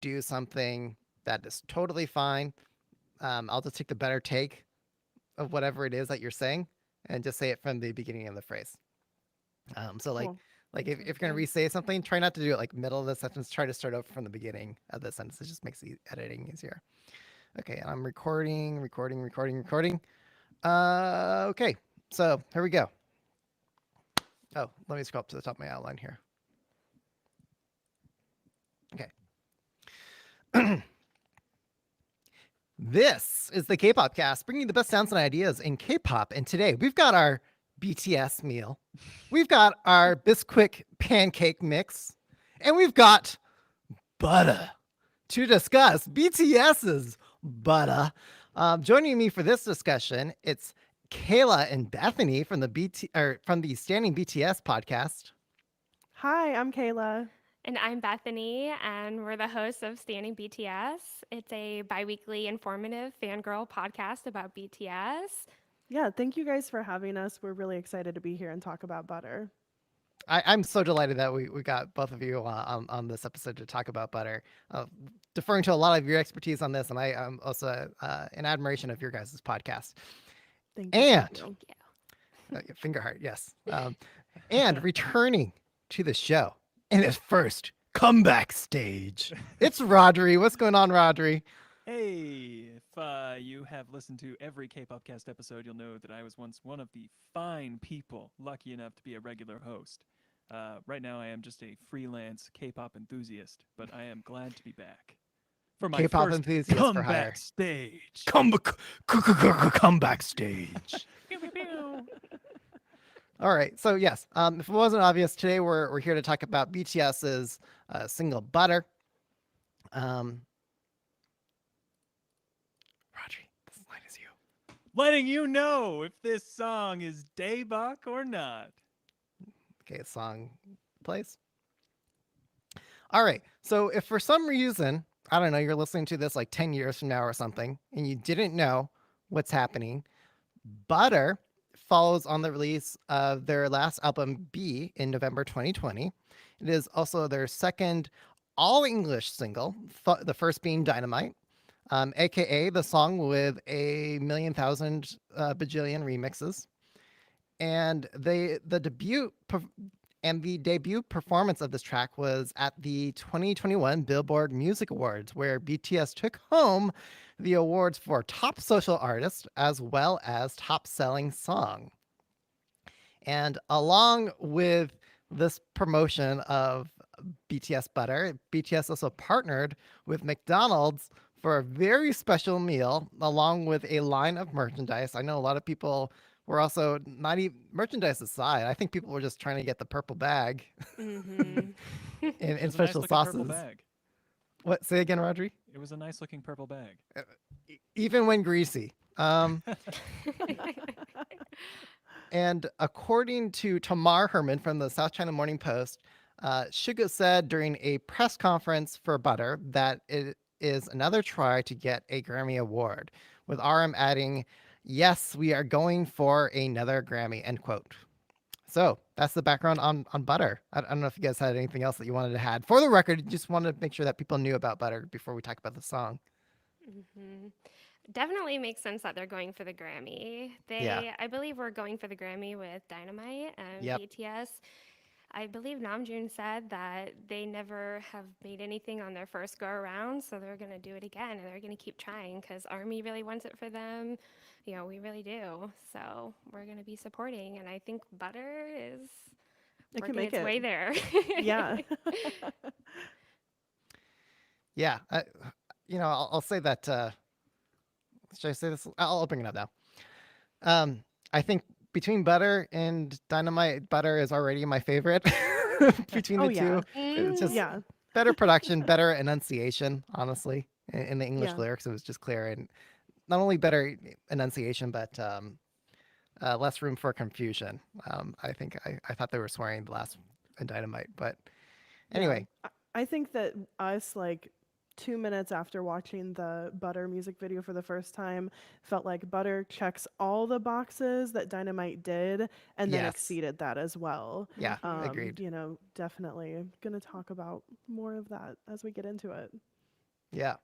do something that is totally fine. I'll just take the better take of whatever it is that you're saying and just say it from the beginning of the phrase. So Cool. like That if sounds you're gonna good. re-say something, try not to do it like middle of the sentence. Try to start over from the beginning of the sentence. It just makes the editing easier. Okay, I'm recording. Okay, so here we go. Oh, let me scroll up to the top of my outline here. Okay. This is the Kpopcast, bringing the best sounds and ideas in K-pop. And today we've got our BTS meal, we've got our Bisquick pancake mix, and we've got butter to discuss BTS's butter. Joining me for this discussion, it's Kayla and Bethany from the Standing BTS podcast. Hi, I'm Kayla. And I'm Bethany, and we're the hosts of Standing BTS. It's a bi weekly informative fangirl podcast about BTS. Yeah, thank you guys for having us. We're really excited to be here and talk about butter. I'm so delighted that we got both of you on this episode to talk about butter. Deferring to a lot of your expertise on this, and I am also in admiration of your guys' podcast. Thank you. Thank And you. Thank you. finger heart, yes. And returning to the show in his first comeback stage, it's Rodri. What's going on, Rodri? Hey, if you have listened to every K-Popcast episode, you'll know that I was once one of the fine people lucky enough to be a regular host. Right now, I am just a freelance K-pop enthusiast, but I am glad to be back for my K-pop first enthusiast for hire. comeback stage. Comeback stage. All right. So yes, if it wasn't obvious, today we're here to talk about BTS's single "Butter." Um, Rodri, this line is you. Letting you know if this song is Daebak or not. Okay, song plays. All right. So if for some reason, I don't know, you're listening to this like 10 years from now or something, and you didn't know what's happening, Butter follows on the release of their last album, B, in November 2020. It is also their second all English single, the first being Dynamite, aka the song with a million thousand bajillion remixes. And the debut performance of this track was at the 2021 Billboard Music Awards, where BTS took home the awards for Top Social Artist as well as Top Selling Song. And along with this promotion of BTS Butter, BTS also partnered with McDonald's for a very special meal, along with a line of merchandise. I know a lot of people were also not even merchandise aside. I think people were just trying to get the purple bag Mm-hmm. in It was a nice special looking purple sauces. bag. What? Say again, Rodri? It was a nice looking purple bag. Even when greasy. And according to Tamar Herman from the South China Morning Post, Suga said during a press conference for Butter that it is another try to get a Grammy Award, with RM adding, "Yes, we are going for another Grammy," end quote. So that's the background on Butter. I don't know if you guys had anything else that you wanted to add. For the record, just wanted to make sure that people knew about Butter before we talk about the song. Mm-hmm. Definitely makes sense that they're going for the Grammy. Yeah. I believe, were going for the Grammy with Dynamite and Yep. BTS. I believe Namjoon said that they never have made anything on their first go around, so they're going to do it again and they're going to keep trying because Army really wants it for them. We really do. So we're going to be supporting, and I think Butter is It can working make its it. way there. Yeah. Yeah. I'll say that. Should I say this? I'll bring it up now. I think between Butter and Dynamite, Butter is already my favorite between Oh, the two. yeah. It's just Yeah. better production, better enunciation, honestly, in the English Yeah. lyrics. It was just clear and not only better enunciation, but less room for confusion. I think I thought they were swearing the last in Dynamite, but Yeah. anyway, I think that us, like, 2 minutes after watching the Butter music video for the first time, felt like Butter checks all the boxes that Dynamite did and then yes, exceeded that as well. yeah, Mm-hmm. agreed. Definitely gonna talk about more of that as we get into it. Yeah.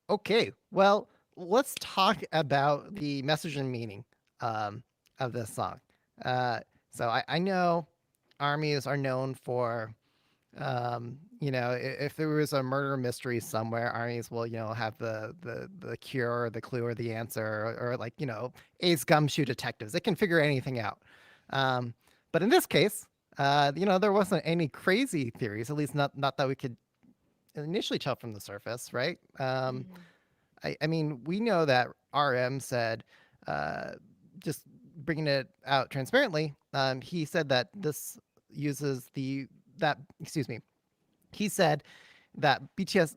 Okay. Well, let's talk about the message and meaning um, of this song. Uh, so I know armies are known for, if there was a murder mystery somewhere, armies will, have the cure, or the clue, or the answer, or like, Ace Gumshoe detectives. They can figure anything out. Um, but in this case, there wasn't any crazy theories, at least not that we could initially tell from the surface, right? Hmm. I mean, we know that RM said, uh, just bringing it out transparently, he said that this uses the that excuse me. He said that BTS.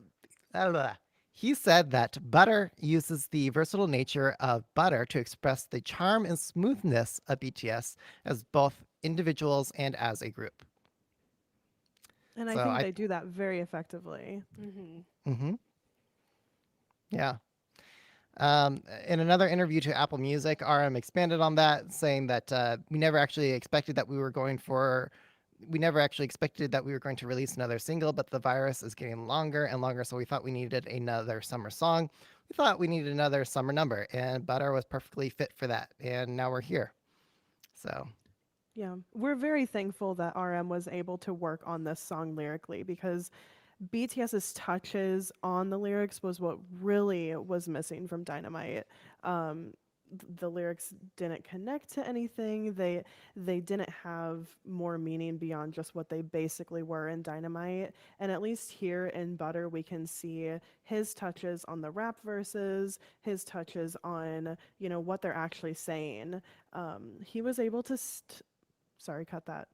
blah, He said that butter uses the versatile nature of butter to express the charm and smoothness of BTS as both individuals and as a group. And I So think I, they do that very effectively. Hmm. hmm yeah. In another interview to Apple Music, RM expanded on that, saying that we never actually expected that we were going to release another single, but the virus is getting longer and longer, so we thought we needed another summer song. We thought we needed another summer number, and Butter was perfectly fit for that, and now we're here. So, Yeah, we're very thankful that RM was able to work on this song lyrically because BTS's touches on the lyrics was what really was missing from Dynamite. The lyrics didn't connect to anything. They didn't have more meaning beyond just what they basically were in Dynamite. And at least here in Butter, we can see his touches on the rap verses, his touches on what they're actually saying. He was able to sorry, cut that.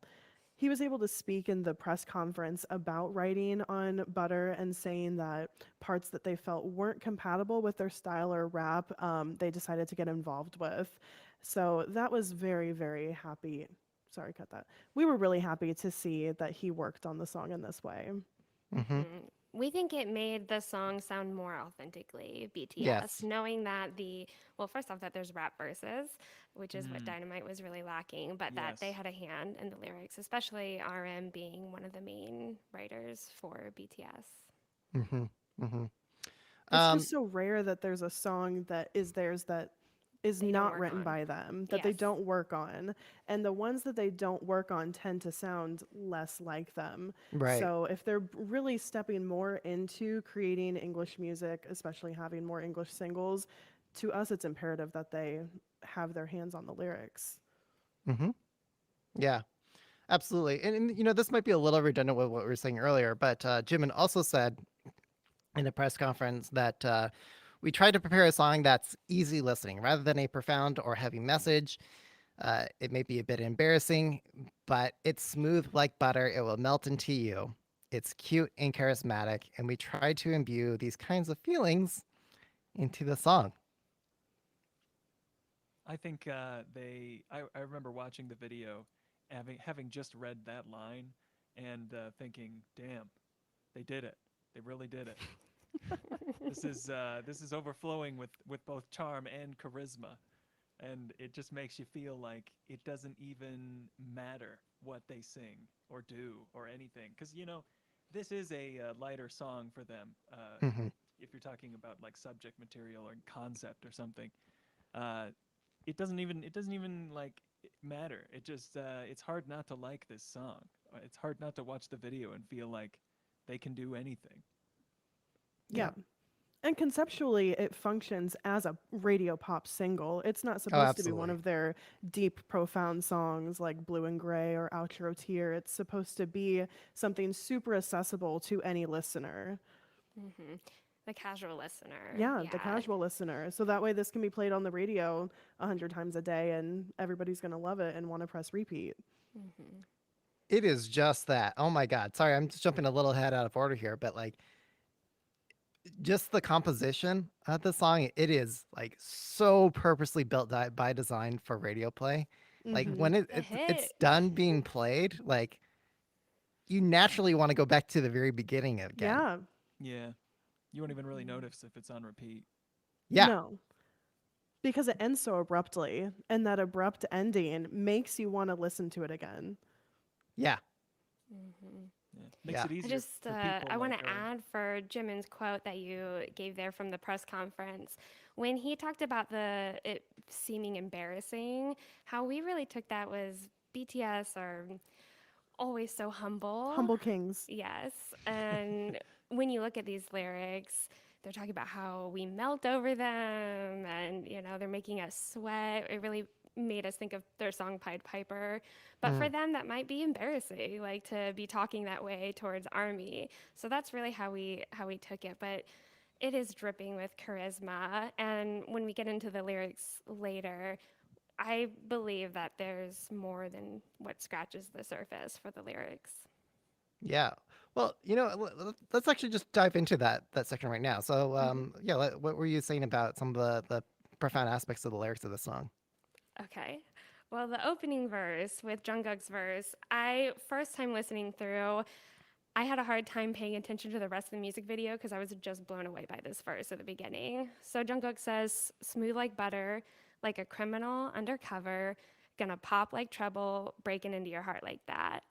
He was able to speak in the press conference about writing on Butter and saying that parts that they felt weren't compatible with their style or rap, they decided to get involved with. So that was very, very happy. Sorry, cut that. We were really happy to see that he worked on the song in this way. hmm We think it made the song sound more authentically BTS, yes. knowing that well, first off, that there's rap verses, which is what Mm, Dynamite was really lacking, but that they yes. had a hand in the lyrics, especially RM being one of the main writers for BTS. hmm hmm It's Um, just so rare that there's a song that is theirs that is They don't not work written on. by them, that they Yes. don't work on. And the ones that they don't work on tend to sound less like them. right. So if they're really stepping more into creating English music, especially having more English singles, to us it's imperative that they have their hands on the lyrics. hmm Yeah. Absolutely. And this might be a little redundant with what we were saying earlier, but Jimin also said in a press conference that we tried to prepare a song that's easy listening rather than a profound or heavy message. It may be a bit embarrassing, but it's smooth like butter. It will melt into you. It's cute and charismatic, and we tried to imbue these kinds of feelings into the song. I think I remember watching the video, having just read that line, and thinking, "Damn, they did it. They really did it. This is overflowing with both charm and charisma, and it just makes you feel like it doesn't even matter what they sing or do or anything, because this is a lighter song for them. hmm If you're talking about like subject material or concept or something, uh, it doesn't even like matter. It's hard not to like this song. It's hard not to watch the video and feel like they can do anything. Yeah. Yeah. And conceptually, it functions as a radio pop single. It's not Oh, supposed to be one absolutely. of their deep, profound songs like Blue and Gray or Outro Tear. It's supposed to be something super accessible to any listener. Hmm. The casual listener. Yeah, the Yeah. casual listener. So that way, this can be played on the radio 100 times a day, and everybody's going to love it and want to press repeat. Hmm. It is just that. Oh my God. Sorry, I'm just jumping a little head out of order here, but like just the composition of the song, it is like so purposely built by design for radio play. Like Mm-hmm. when The it's hit. done being played, like you naturally want to go back to the very beginning again. Yeah. Yeah, you won't even really Mhm. notice if it's on repeat. Yeah, No, because it ends so abruptly, and that abrupt ending makes you want to listen to it again. yeah, Mhm. Yeah. Makes Yeah. it I easier just for people I want like to her. add for Jimin's quote that you gave there from the press conference when he talked about the it seeming embarrassing. How we really took that was BTS are always so humble. Humble Kings. Yes, and when you look at these lyrics, they're talking about how we melt over them, and they're making us sweat. It really made us think of their song Pied Piper. But for Mm. them, that might be embarrassing, like to be talking that way towards Army. So that's really how we took it. But it is dripping with charisma, and when we get into the lyrics later, I believe that there's more than what scratches the surface for the lyrics. Yeah. Well, let's actually just dive into that section right now. So, Mhm. yeah, what were you saying about some of the profound aspects of the lyrics of the song? Okay. Well, the opening verse with Jungkook's verse, I first time listening through, I had a hard time paying attention to the rest of the music video because I was just blown away by this verse at the beginning. So Jungkook says, "Smooth like butter, like a criminal undercover, gonna pop like trouble, breaking into your heart like that."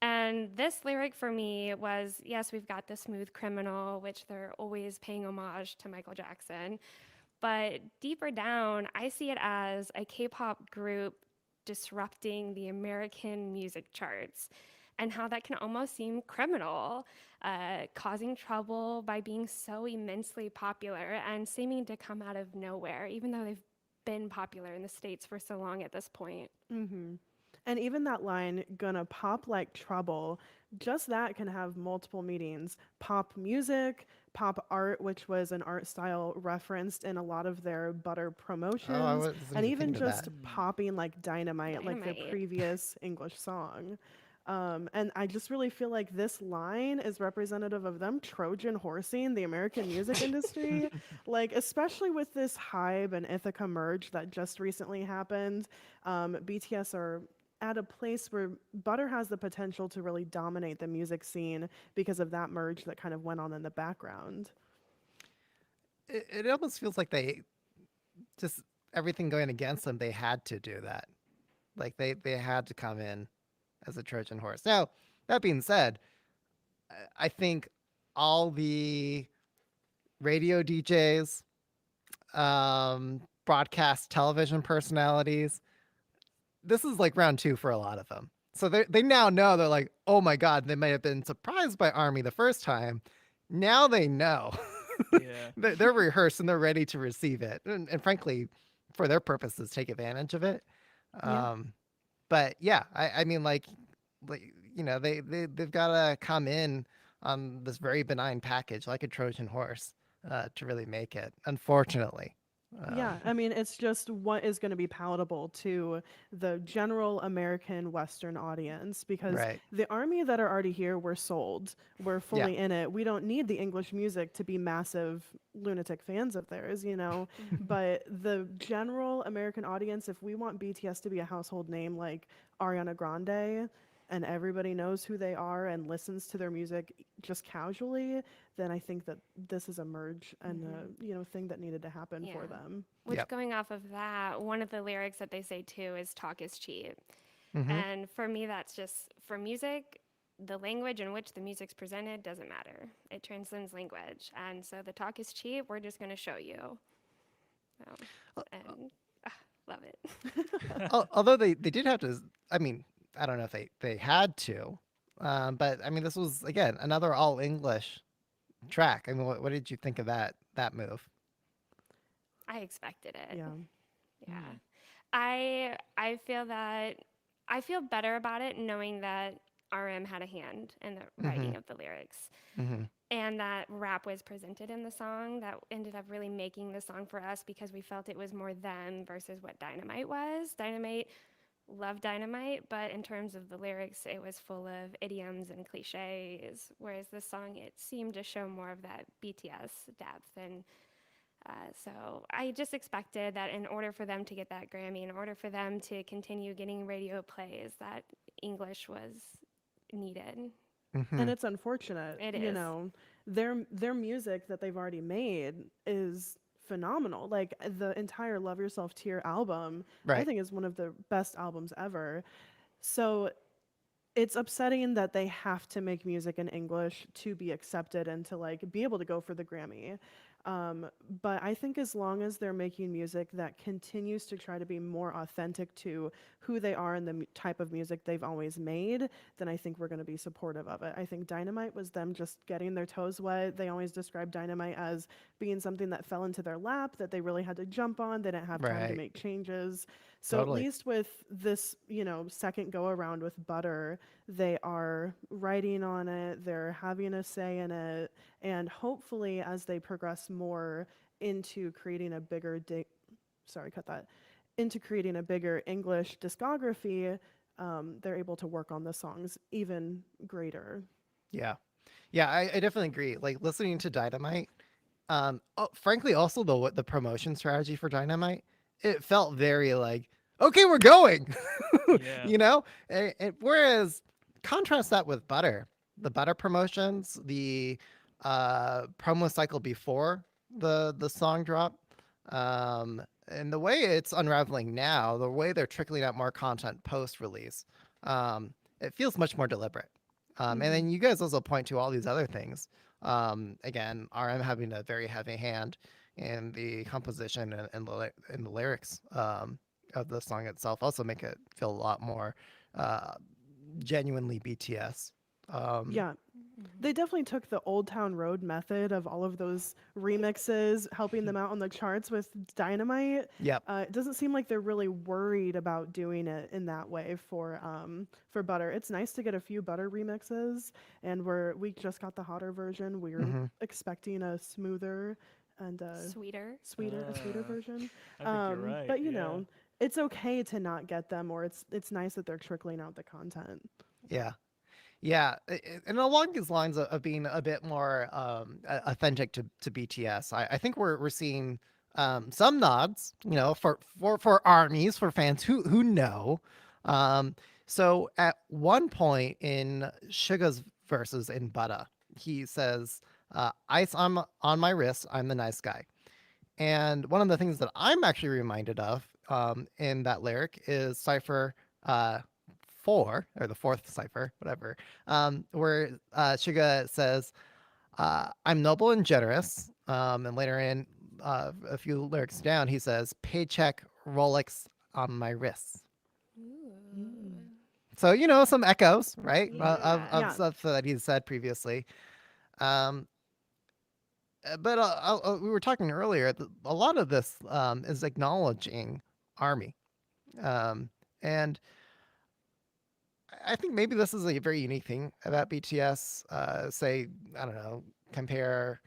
And this lyric for me was, yes, we've got the smooth criminal, which they're always paying homage to Michael Jackson. But deeper down, I see it as a K pop group disrupting the American music charts and how that can almost seem criminal, causing trouble by being so immensely popular and seeming to come out of nowhere, even though they've been popular in the States for so long at this point. Mm-hmm. And even that line, gonna pop like trouble, just that can have multiple meanings. Pop music, pop art, which was an art style referenced in a lot of their butter Oh, I promotions, wasn't and even even thinking of that. just Mm. popping like dynamite, like their Dynamite. previous English song. And I just really feel like this line is representative of them Trojan horsing the American music industry, like especially with this Hybe and Ithaca merge that just recently happened. BTS are at a place where butter has the potential to really dominate the music scene because of that merge that kind of went on in the background. It almost feels like they just everything going against them. They had to do that. Like they had to come in as a Trojan horse. Now, that being said, I think all the radio DJs, broadcast television personalities, this is like round two for a lot of them. So they now know they're like, oh my god, they may have been surprised by Army the first time. Now they know. Yeah. They're rehearsed and they're ready to receive it, and frankly, for their purposes, take advantage of it. Yeah. Um, but yeah, I mean, like they've got to come in on this very benign package, like a Trojan horse, to really make it. Unfortunately, Yeah, um, I mean, it's just what is going to be palatable to the general American Western audience because right? the army that are already here, we're sold. We're Yeah. fully in it. We don't need the English music to be massive lunatic fans of theirs, you know? Mhm. But the general American audience, if we want BTS to be a household name like Ariana Grande, and everybody knows who they are and listens to their music just casually, then I think that this is a merge and Mhm. a thing that needed to happen Yeah. for them. Which, Yep. going off of that, one of the lyrics that they say too is talk is cheap. Mm-hmm. And for me, that's just for music, the language in which the music's presented doesn't matter. It transcends language. And so the talk is cheap, we're just going to show you. So, and love it. Although they did have to. I mean, I don't know if they had to, but I mean, this was again another all English track. I mean, what did you think of that move? I expected it. Yeah. Yeah. Mm. I feel that I feel better about it knowing that RM had a hand in the Mm-hmm. writing of the lyrics Mm-hmm. and that rap was presented in the song that ended up really making the song for us because we felt it was more them versus what Dynamite was. Dynamite loved Dynamite, but in terms of the lyrics, it was full of idioms and cliches, whereas this song it seemed to show more of that BTS depth and so I just expected that in order for them to get that Grammy, in order for them to continue getting radio plays, that English was needed. Mm-hmm. And it's unfortunate, It is. their music that they've already made is phenomenal. Like the entire Love Yourself Tear album, I Right. think is one of the best albums ever. So it's upsetting that they have to make music in English to be accepted and to like be able to go for the Grammy. But I think as long as they're making music that continues to try to be more authentic to who they are and the type of music they've always made, then I think we're going to be supportive of it. I think Dynamite was them just getting their toes wet. They always describe Dynamite as being something that fell into their lap that they really had to jump on. They didn't have time to Right. make changes. So at Totally. least with this, second go around with Butter, they are writing on it, they're having a say in it, and hopefully as they progress more into creating a bigger sorry, cut that, into creating a bigger English discography, they're able to work on the songs even greater. Yeah. Yeah, I definitely agree. Like listening to Dynamite, frankly, also the promotion strategy for Dynamite, it felt very like, okay, we're going, Yeah. you know. Whereas contrast that with Butter, the Butter promotions, the promo cycle before the song drop, and the way it's unraveling now, the way they're trickling out more content post release, it feels much more deliberate. And Mm-hmm. then you guys also point to all these other things. Again, RM having a very heavy hand in the composition and the lyrics of the song itself also make it feel a lot more uh, genuinely BTS. Um, Yeah, Mhm. they definitely took the Old Town Road method of all of those remixes, helping them out on the charts with Dynamite. yep. It doesn't seem like they're really worried about doing it in that way for Butter. It's nice to get a few Butter remixes, and we just got the hotter version. We're Hmm. expecting a smoother and Sweeter. sweeter Uh, version. I think you're right. But Yeah. it's okay to not get them, or it's nice that they're trickling out the content. Yeah. Yeah, and along these lines of being a bit more authentic to BTS, I think we're seeing some nods, for armies, for fans who know. Um, so at one point in Suga's verses in Butter, he says, "Ice on my wrist, I'm the nice guy." And one of the things that I'm actually reminded of in that lyric is Cypher uh, 4, or the fourth Cypher, whatever, where Suga says, I'm noble and generous. And later in a few lyrics down, he says, paycheck, Rolex on my wrists. Ooh. Mm. So, some echoes, right, of Yeah. Yeah, stuff that he's said previously. Um, but we were talking earlier. A lot of this is acknowledging Army, um, and I think maybe this is a very unique thing about BTS. Say, I don't know, compare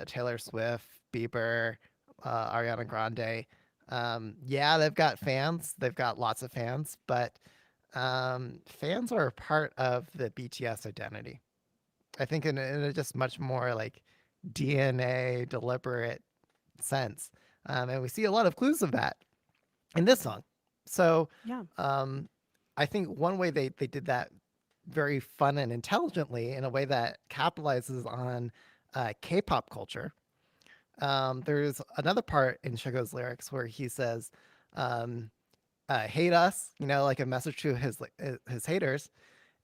Taylor Swift, Bieber, Ariana Grande. Yeah, they've got fans. They've got lots of fans, but fans are a part of the BTS identity. I think in a just much more like DNA deliberate sense. And we see a lot of clues of that in this song. So yeah, um, I think one way they did that very fun and intelligently in a way that capitalizes on K-pop culture. There's another part in Suga's lyrics where he says, "Hate us," like a message to his haters,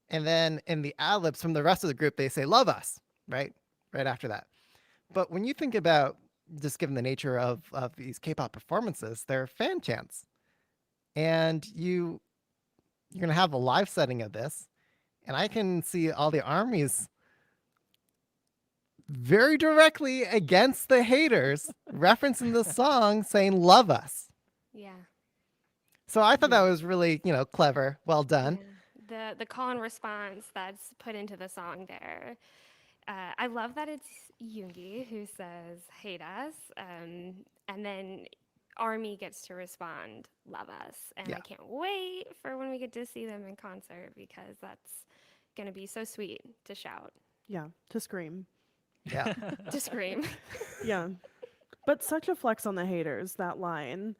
and then in the ad libs from the rest of the group, they say, "Love us," right? Right after that. But when you think about just given the nature of these K-pop performances, they're fan chants, and you're gonna have a live setting of this, and I can see all the armies very directly against the haters referencing the song saying love us. Yeah. So I thought that yeah. was really, clever, well done. Yeah. The call and response that's put into the song there. I love that it's Yoongi who says "hate us," and then Army gets to respond "love us," and I Yeah. can't wait for when we get to see them in concert because that's gonna be so sweet to shout, Yeah, to scream. Yeah. to scream. Yeah. But such a flex on the haters, that line.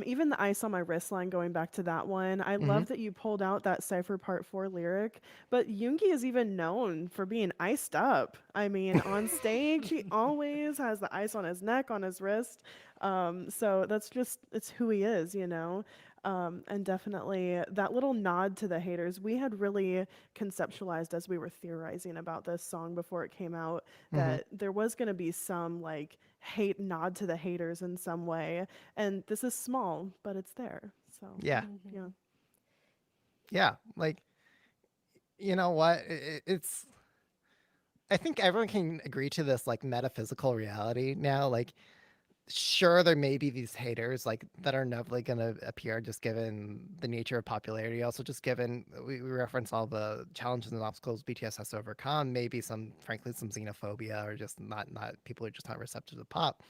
Even the ice on my wrist line, going back to that one. I Hmm. love that you pulled out that Cypher Part 4 lyric. But Yoongi is even known for being iced up. I mean, on stage, he always has the ice on his neck, on his wrist. So it's who he is, you know? And definitely that little nod to the haters, we had really conceptualized as we were theorizing about this song before it came out Hmm. that there was going to be some like hate nod to the haters in some way. And this is small, but it's there. So, Yeah. yeah. Yeah. Like, you know what? I think everyone can agree to this like metaphysical reality now. Like, sure, there may be these haters like that are inevitably going to appear just given the nature of popularity. Also, just given we reference all the challenges and obstacles BTS has to overcome, maybe some, frankly, some xenophobia or just not people are just not receptive to pop.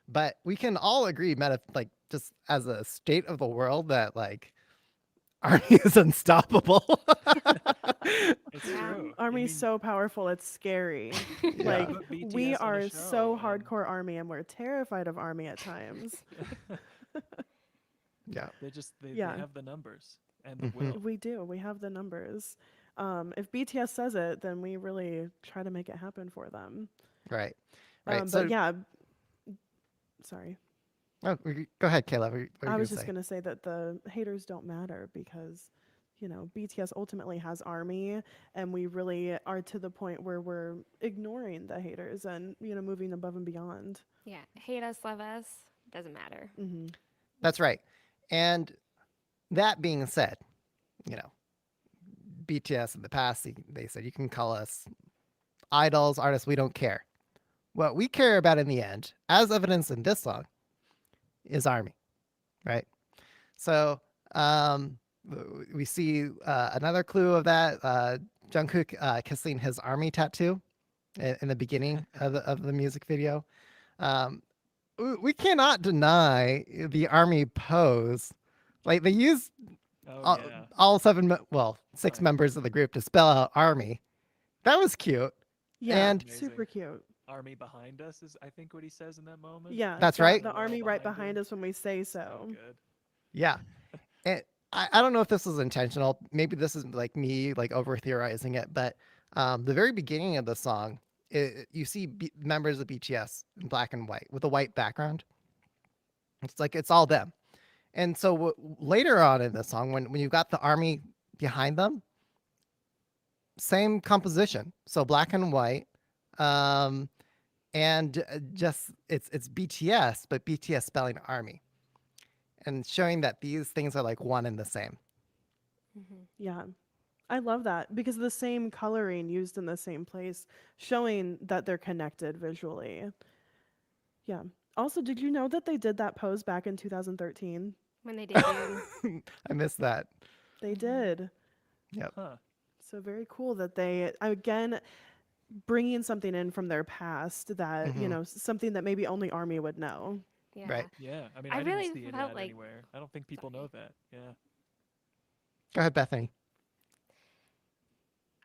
But we can all agree, like just as a state of the world, that like Army is unstoppable. It's Yeah. true. I Army's mean, so powerful, it's scary. you Yeah. Like, put we BTS on a are so show, and hardcore Army and we're terrified of Army at times. Yeah. they Yeah, have the numbers and the Hmm. will. we do. We have the numbers. If BTS says it, then we really try to make it happen for them. Right. Right. But So, yeah, sorry. oh, go ahead, Kayla. What were you I going was to just say? going to say that the haters don't matter because, BTS ultimately has Army, and we really are to the point where we're ignoring the haters and, moving above and beyond. Yeah. Hate us, love us, doesn't matter. Hmm. That's right. And that being said, you know, BTS in the past, they said you can call us idols, artists, we don't care. What we care about in the end, as evidenced in this song, is Army, right? So we see another clue of that. Jungkook kissing his Army tattoo in the beginning of the music video. Um, we cannot deny the Army pose. Like they use Oh all, yeah, all seven, well, six right. members of the group to spell out Army. That was cute. Yeah, And super Amazing. cute. Army behind us is, I think, what he says in that moment. Yeah, that's got right. the We're all Army right behind behind him. us when we say So so. good. Yeah. And I don't know if this was intentional. Maybe this is like me like over theorizing it, but the very beginning of the song, you see members of BTS in black and white with a white background. It's like it's all them. And so later on in the song, when you've got the army behind them, same composition. So black and white, um, and just it's BTS, but BTS spelling army, and showing that these things are like one and the same. Hmm. Yeah. I love that because the same coloring used in the same place, showing that they're connected visually. Yeah. Also, did you know that they did that pose back in 2013? When they debuted. I missed that. They Hmm. did. Yep. Huh. So very cool that they, again, bringing something in from their past that, Hmm. something that maybe only Army would know. Yeah. Right. Yeah. I mean, I I didn't really see felt that like, anywhere. I don't think people know sorry. that. Yeah. Go ahead, Bethany.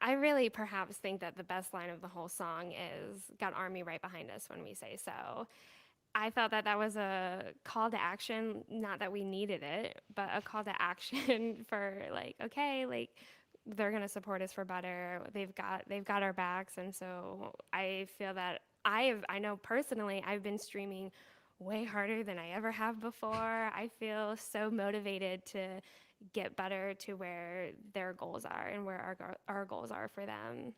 I really perhaps think that the best line of the whole song is got Army right behind us when we say so. I felt that that was a call to action, not that we needed it, but a call to action for like, okay, like they're going to support us for better. They've got our backs, and so I feel that I know personally I've been streaming way harder than I ever have before. I feel so motivated to get better to where their goals are and where our goals are for them.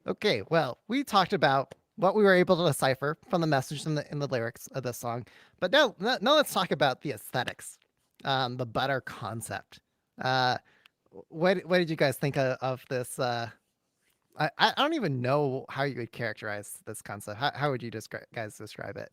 Okay, well, we talked about what we were able to decipher from the message in the lyrics of this song, but now let's talk about the aesthetics, the butter concept. Uh, what did you guys think of this? I don't even know how you would characterize this concept. How would you describe it?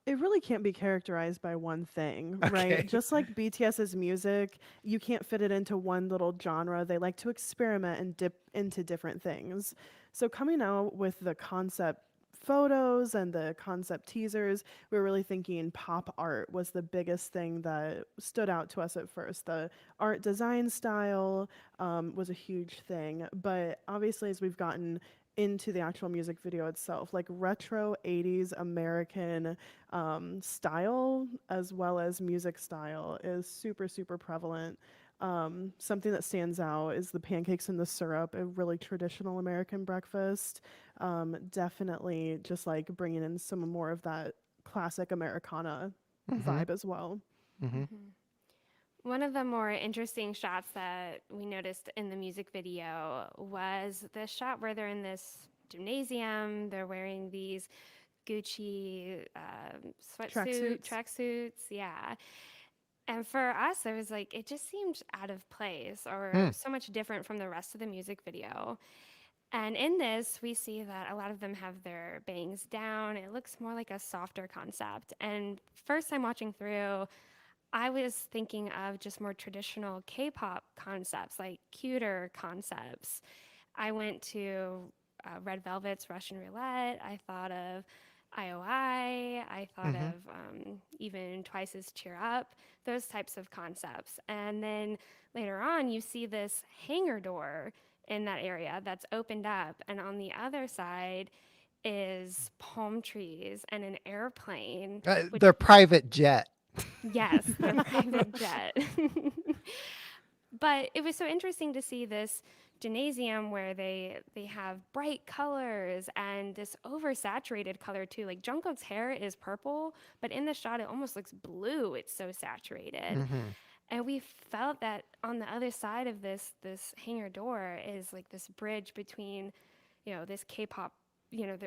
It really can't be characterized by one thing, right? Okay. Just like BTS's music, you can't fit it into one little genre. They like to experiment and dip into different things. So, coming out with the concept photos and the concept teasers, we were really thinking pop art was the biggest thing that stood out to us at first. The art design style was a huge thing. But obviously, as we've gotten into the actual music video itself, like retro 80s American style as well as music style is super, super prevalent. Something that stands out is the pancakes and the syrup, a really traditional American breakfast. Definitely just like bringing in some more of that classic Americana Hmm. vibe as well. Hmm. One of the more interesting shots that we noticed in the music video was the shot where they're in this gymnasium. They're wearing these Gucci sweatsuit Tracksuits. tracksuits. Yeah. And for us, it was like, it just seemed out of place or Mm. so much different from the rest of the music video. And in this, we see that a lot of them have their bangs down. It looks more like a softer concept. And first time watching through, I was thinking of just more traditional K-pop concepts, like cuter concepts. I went to Red Velvet's Russian Roulette. I thought of IOI. I thought Hmm. of even Twice's Cheer Up, those types of concepts. And then later on, you see this hangar door in that area that's opened up. And on the other side is palm trees and an airplane, which, Their private jet. yes, their private jet. But it was so interesting to see this gymnasium where they have bright colors and this oversaturated color too. Like Jungkook's hair is purple, but in the shot it almost looks blue. It's so saturated. Hmm. And we felt that on the other side of this hangar door is like this bridge between, this K-pop,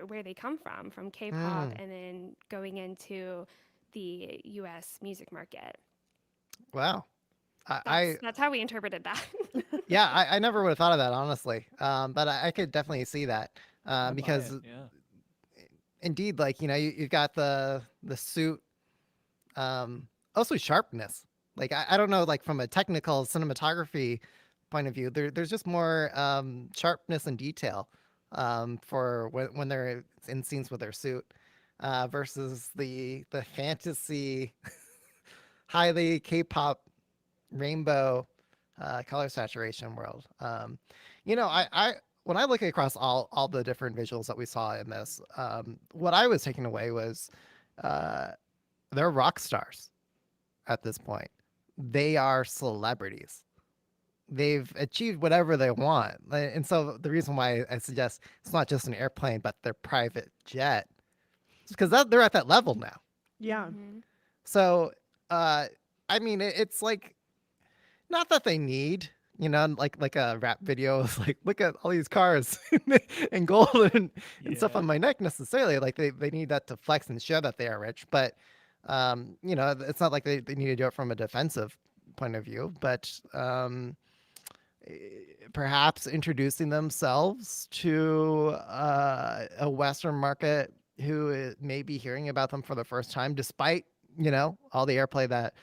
where they come from K-pop Mm. and then going into the US music market. Wow. That's that's how we interpreted that. Yeah, I never would have thought of that, honestly. But I could definitely see that, I buy because it. Yeah. indeed, like, you've got the suit, also sharpness. Like, I don't know, like from a technical cinematography point of view, there's just more sharpness and detail, for when they're in scenes with their suit, versus the fantasy, highly K-pop rainbow, color saturation world. I when I look across all the different visuals that we saw in this, what I was taking away was, uh, they're rock stars at this point. They are celebrities. They've achieved whatever they want, and so the reason why I suggest it's not just an airplane, but their private jet, because they're at that level now. Yeah. So, uh, I mean, it's like, not that they need, like a rap video is like, look at all these cars and gold and stuff Yeah. on my neck necessarily. Like they need that to flex and show that they are rich. But it's not like they need to do it from a defensive point of view. But perhaps introducing themselves to a Western market who may be hearing about them for the first time, despite all the airplay that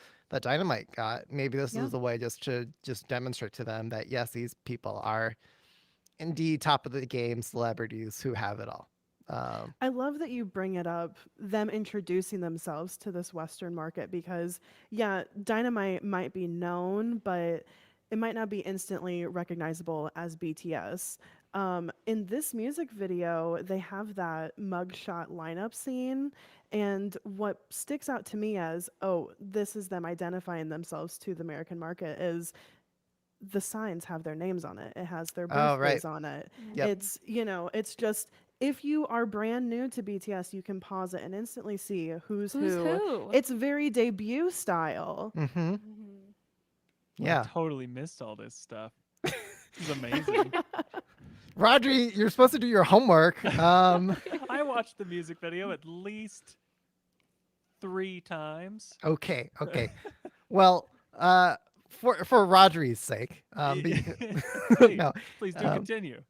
Dynamite got. Maybe this Yeah. is a way just to demonstrate to them that yes, these people are indeed top of the game celebrities who have it all. Um, I love that you bring it up, them introducing themselves to this Western market because, yeah, Dynamite might be known, but it might not be instantly recognizable as BTS. In this music video, they have that mugshot lineup scene. And what sticks out to me as, oh, this is them identifying themselves to the American market is the signs have their names on it. It has their oh, right. birthdays on it. Yep. It's just if you are brand new to BTS, you can pause it and instantly see who's Who's who. who? It's very debut style. Mm-hmm. Mhm. I Yeah. totally missed all this stuff. This is amazing. Rodri, you're supposed to do your homework. I watched the music video at least 3 times. Okay. Okay. Well, for Rodri's sake, please, no, please do um, continue.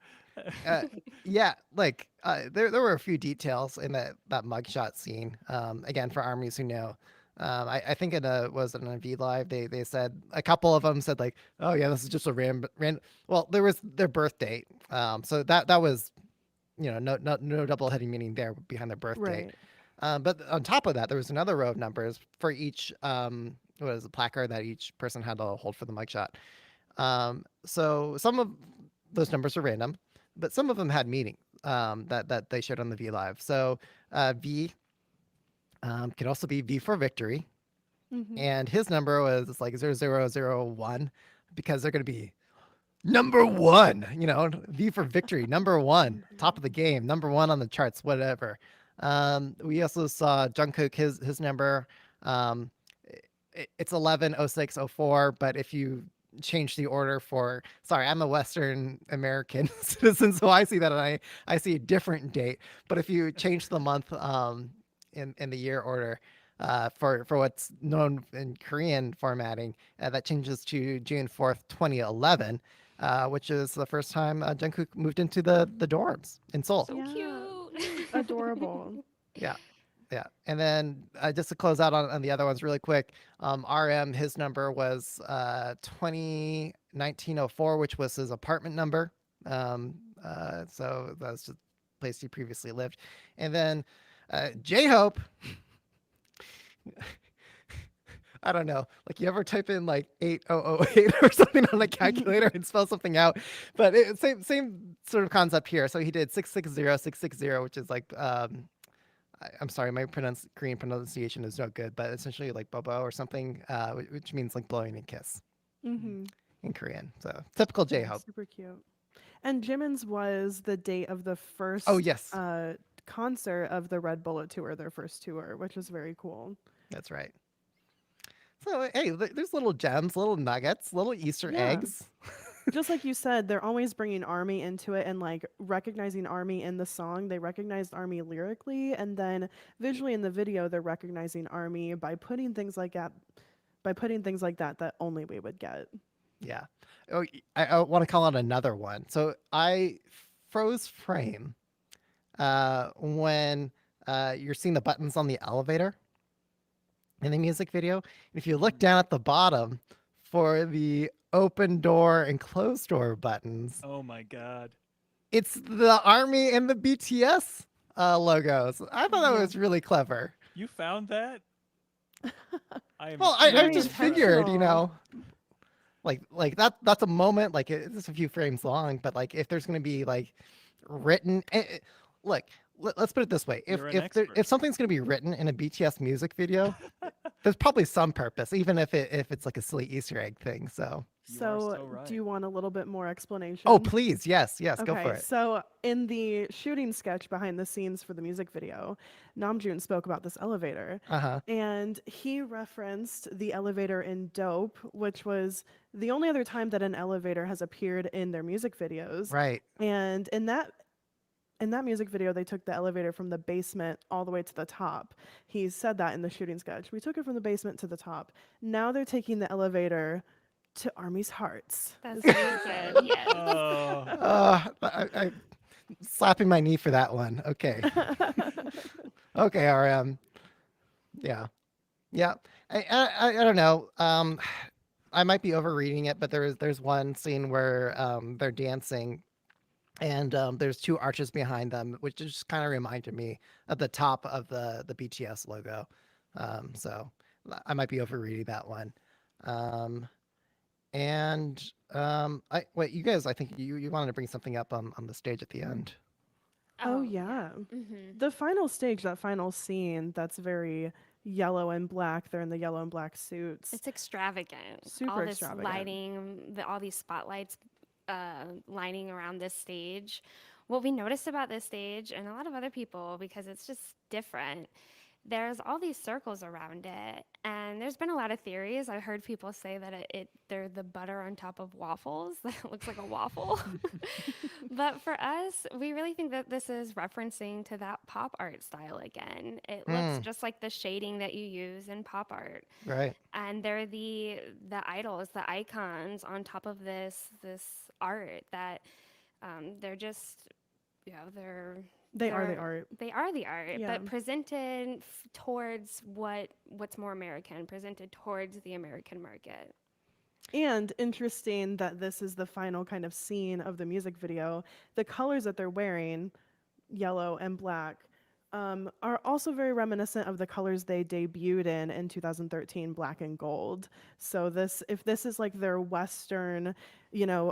uh, yeah, like, there were a few details in that mugshot scene. Again, for armies who know, I think in a V Live, they said a couple of them said like, oh yeah, this is just a random. Well, there was their birth date, so that was, no double heading meaning there behind their birth date. Right. But on top of that, there was another row of numbers for each, what is the placard that each person had to hold for the mugshot. So some of those numbers are random, but some of them had meaning, that they showed on the V Live. So V, could also be V for victory, Hmm. and his number was like 0001 because they're going to be number one. V for victory, number one, top of the game, number one on the charts, whatever. We also saw Jungkook, his number. Um, it's 110604, but if you change the order for, sorry, I'm a Western American citizen, so I see that and I see a different date. But if you change the month in the year order for what's known in Korean formatting, that changes to June 4th, 2011. Which is the first time Jungkook moved into the dorms in Seoul. So Yeah. cute. Adorable. Yeah. Yeah. And then just to close out on the other ones really quick, RM, his number was 201904, which was his apartment number. So that's the place he previously lived. And then J Hope, I don't know, like you ever type in like 8008 or something on a calculator and spell something out, but same sort of concept here. So he did 660, which is like I'm sorry, my Korean pronunciation is no good, but essentially like bobo or something, which means like blowing a kiss Mm-hmm. in Korean. So typical J Yeah, Hope. super cute. And Jimin's was the date of the Oh first yes, concert of the Red Bullet tour, their first tour, which is very cool. that's right. So hey, there's little gems, little nuggets, little Easter Yeah. eggs. Just like you said, they're always bringing Army into it and like recognizing Army in the song. They recognized Army lyrically, and then visually in the video, they're recognizing Army by putting things like that only we would get. Yeah. Oh, I want to call out another one. So I froze frame when you're seeing the buttons on the elevator in the music video. And if you look down at the bottom for the open door and closed door buttons, Oh my god. it's the Army and the BTS logos. I thought that Yeah. was really clever. You found that? I am Well, I Very just extremely figured, impressed. you intentional. know, that's a moment. Like it's a few frames long, but like if there's going to be like written, look, let's put it this way: You're an expert. if something's going to be written in a BTS music video, there's probably some purpose, even if it's like a silly Easter egg thing. So, You are So, so right. do you want a little bit more explanation? oh please, yes, go for Okay, it. so in the shooting sketch behind the scenes for the music video, Namjoon spoke about this elevator, Uh huh. and he referenced the elevator in Dope, which was the only other time that an elevator has appeared in their music videos. Right. And in that music video, they took the elevator from the basement all the way to the top. He said that in the shooting sketch. We took it from the basement to the top. Now they're taking the elevator to Army's hearts. That's what he said. Yes. Oh, I slapping my knee for that one. Okay. Okay, RM. Yeah. Yeah. I don't know. I might be overreading it, but there's one scene where they're dancing and there's two arches behind them, which just kind of reminded me of the top of the BTS logo. So I might be overreading that one. Um, and I wait, you guys, I think you wanted to bring something up on the stage at the end. Oh, yeah. Mm-hmm. The final stage, that final scene, that's very yellow and black. They're in the yellow and black suits. It's extravagant. Super All this extravagant. lighting, all these spotlights lining around this stage. What we noticed about this stage, and a lot of other people, because it's just different, there's all these circles around it, and there's been a lot of theories. I heard people say that they're the butter on top of waffles. That it looks like a waffle. But for us, we really think that this is referencing to that pop art style again. It looks Mm, just like the shading that you use in pop art, right. and they're the idols, the icons on top of this art that they're just, They are the they're art. they are the art, Yeah. but presented towards what's more American, presented towards the American market. And interesting that this is the final kind of scene of the music video. The colors that they're wearing, yellow and black, are also very reminiscent of the colors they debuted in 2013, black and gold. So if this is like their Western,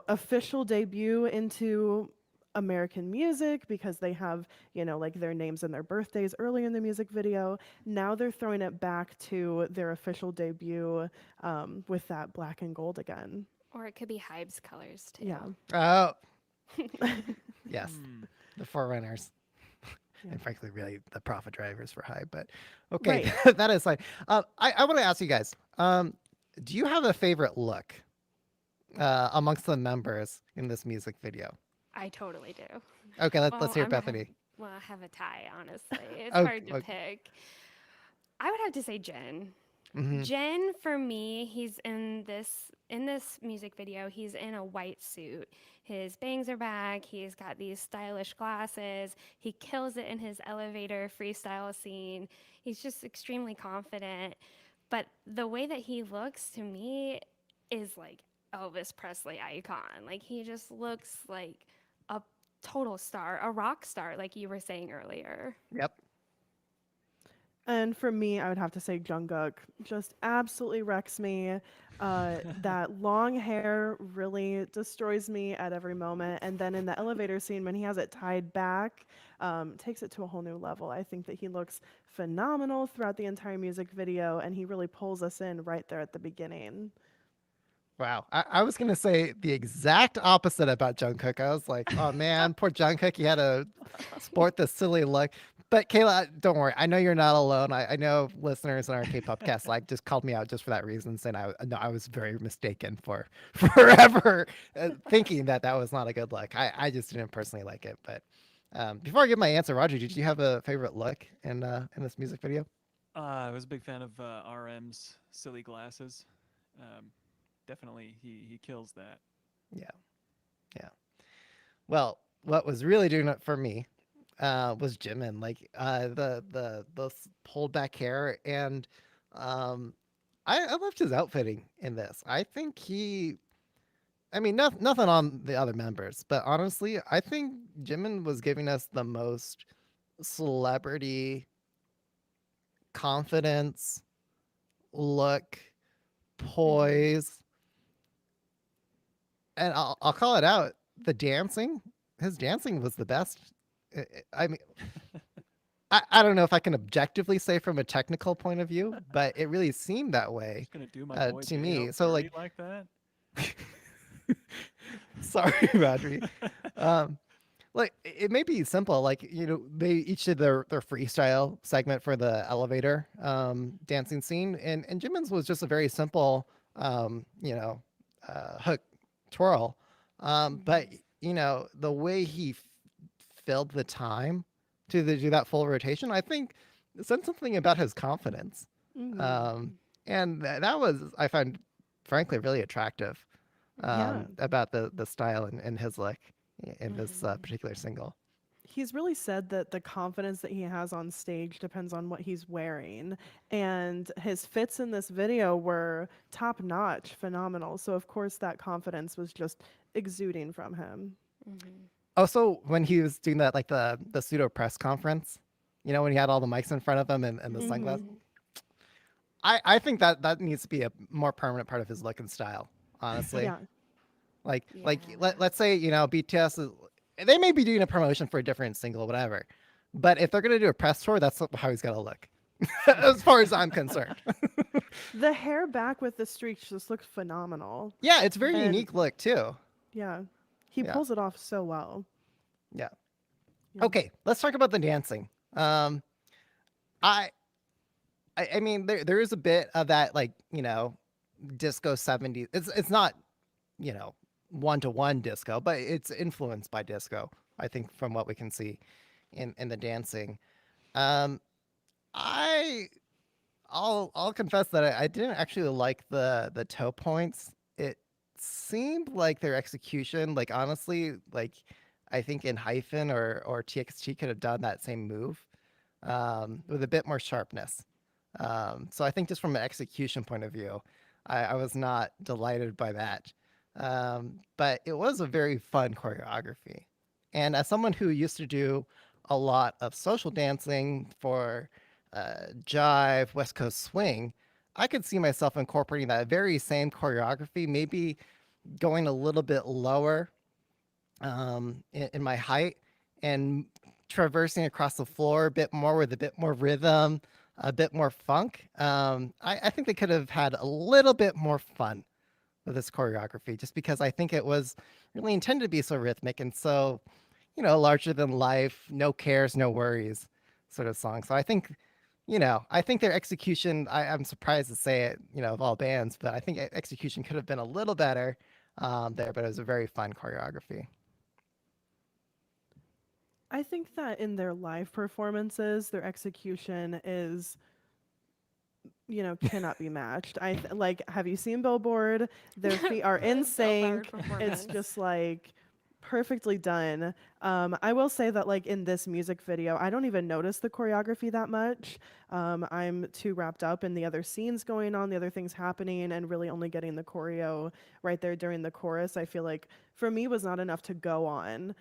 official debut into American music because they have, like their names and their birthdays early in the music video. Now they're throwing it back to their official debut with that black and gold again. Or it could be Hybe's colors too. Yeah. Oh, yes. hmm. The Forerunners. Yeah. And frankly, really, the profit drivers for Hybe. But okay, Right. that is fine. I want to ask you guys, do you have a favorite look amongst the members in this music video? I totally do. Okay, let's Well, hear Bethany. I have a tie, honestly. It's Oh, hard to pick. I would have to say Jin. mm-hmm. Jin, for me, he's in this music video. He's in a white suit. His bangs are back. He's got these stylish glasses. He kills it in his elevator freestyle scene. He's just extremely confident. But the way that he looks to me is like Elvis Presley icon. Like he just looks like a total star, a rock star, like you were saying earlier. Yep. And for me, I would have to say Jungkook just absolutely wrecks me. That long hair really destroys me at every moment. And then in the elevator scene, when he has it tied back, takes it to a whole new level. I think that he looks phenomenal throughout the entire music video, and he really pulls us in right there at the beginning. Wow. I was gonna say the exact opposite about Jungkook. I was like, oh man, poor Jungkook. He had to sport this silly look. But Kayla, don't worry. I know you're not alone. I know listeners in our K-pop cast like just called me out just for that reason, saying no, I was very mistaken for forever thinking that that was not a good look. I just didn't personally like it. But before I give my answer, Roger, did you have a favorite look in this music video? I was a big fan of RM's silly glasses. Um, Definitely, he kills that. Yeah, yeah. Well, what was really doing it for me was Jimin. Like the pulled back hair, and um, I loved his outfitting in this. I think he. I mean, nothing on the other members, but honestly, I think Jimin was giving us the most celebrity confidence, look, Hmm. poise, and I'll call it out. The dancing, his dancing was the best. I mean, I don't know if I can objectively say from a technical point of view, but it really seemed that way Just gonna do my boy to Jo me. So dirty like, like that. sorry, Badri. Um, like it may be simple. Like they each did their freestyle segment for the elevator dancing scene, and Jimin's was just a very simple hook twirl. But Hmm. the way he filled the time to do that full rotation, I think said something about his confidence. Hmm. Um, and that was, I find, frankly, really attractive Yeah. about the style and his look in this Hmm. particular single. He's really said that the confidence that he has on stage depends on what he's wearing. And his fits in this video were top notch, phenomenal. So, of course, that confidence was just exuding from him. Hmm. Also, when he was doing that, like the pseudo press conference, when he had all the mics in front of him and the Hmm. sunglasses, I think that needs to be a more permanent part of his look and style. Honestly, Yeah. let's say BTS is, they may be doing a promotion for a different single, whatever, but if they're gonna do a press tour, that's how he's gonna look, as far as I'm concerned. The hair back with the streaks just looks phenomenal. Yeah, it's a very And unique look too. yeah, he Yeah, pulls it off so well. yeah. Yeah. Okay, let's talk about the dancing. I I mean there is a bit of that like disco 70s. It's not you know one to one disco, but it's influenced by disco. I think from what we can see in the dancing. Um, I I'll confess that I didn't actually like the toe points. It seemed like their execution, like honestly, like I think in hyphen or TXT could have done that same move with a bit more sharpness. So I think just from an execution point of view, I was not delighted by that. But it was a very fun choreography. And as someone who used to do a lot of social dancing for jive, West Coast swing, I could see myself incorporating that very same choreography, maybe going a little bit lower in my height and traversing across the floor a bit more with a bit more rhythm, a bit more funk. I think they could have had a little bit more fun with this choreography just because I think it was really intended to be so rhythmic and so, larger than life, no cares, no worries sort of song. So I think, I think their execution, I'm surprised to say it, of all bands, but I think execution could have been a little better there, but it was a very fun choreography. I think that in their live performances, their execution is, cannot be matched. Like, have you seen Billboard? Their feet are in The Billboard sync. It's performance. just like perfectly done. I will say that like in this music video, I don't even notice the choreography that much. I'm too wrapped up in the other scenes going on, the other things happening, and really only getting the choreo right there during the chorus. I feel like for me was not enough to go on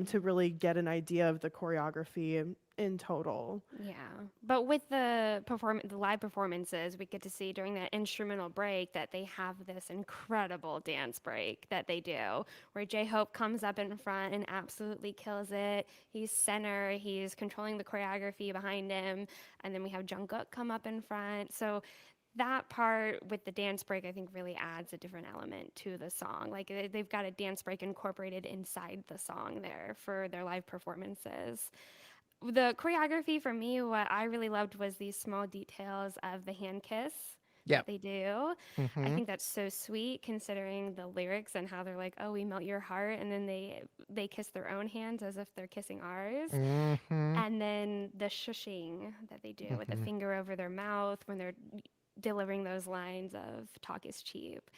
to really get an idea of the choreography in total. Yeah, but with the live performances, we get to see during that instrumental break that they have this incredible dance break that they do, where J Hope comes up in front and absolutely kills it. He's center, he's controlling the choreography behind him, and then we have Jungkook come up in front. So that part with the dance break, I think, really adds a different element to the song. Like they've got a dance break incorporated inside the song there for their live performances. The choreography for me, what I really loved was these small details of the hand kiss Yeah. that they do. I Hmm. think that's so sweet considering the lyrics and how they're like, "Oh, we melt your heart," and then they kiss their own hands as if they're kissing ours. Hmm. And then the shushing that they do with the Hmm. finger over their mouth when they're delivering those lines of "talk is cheap."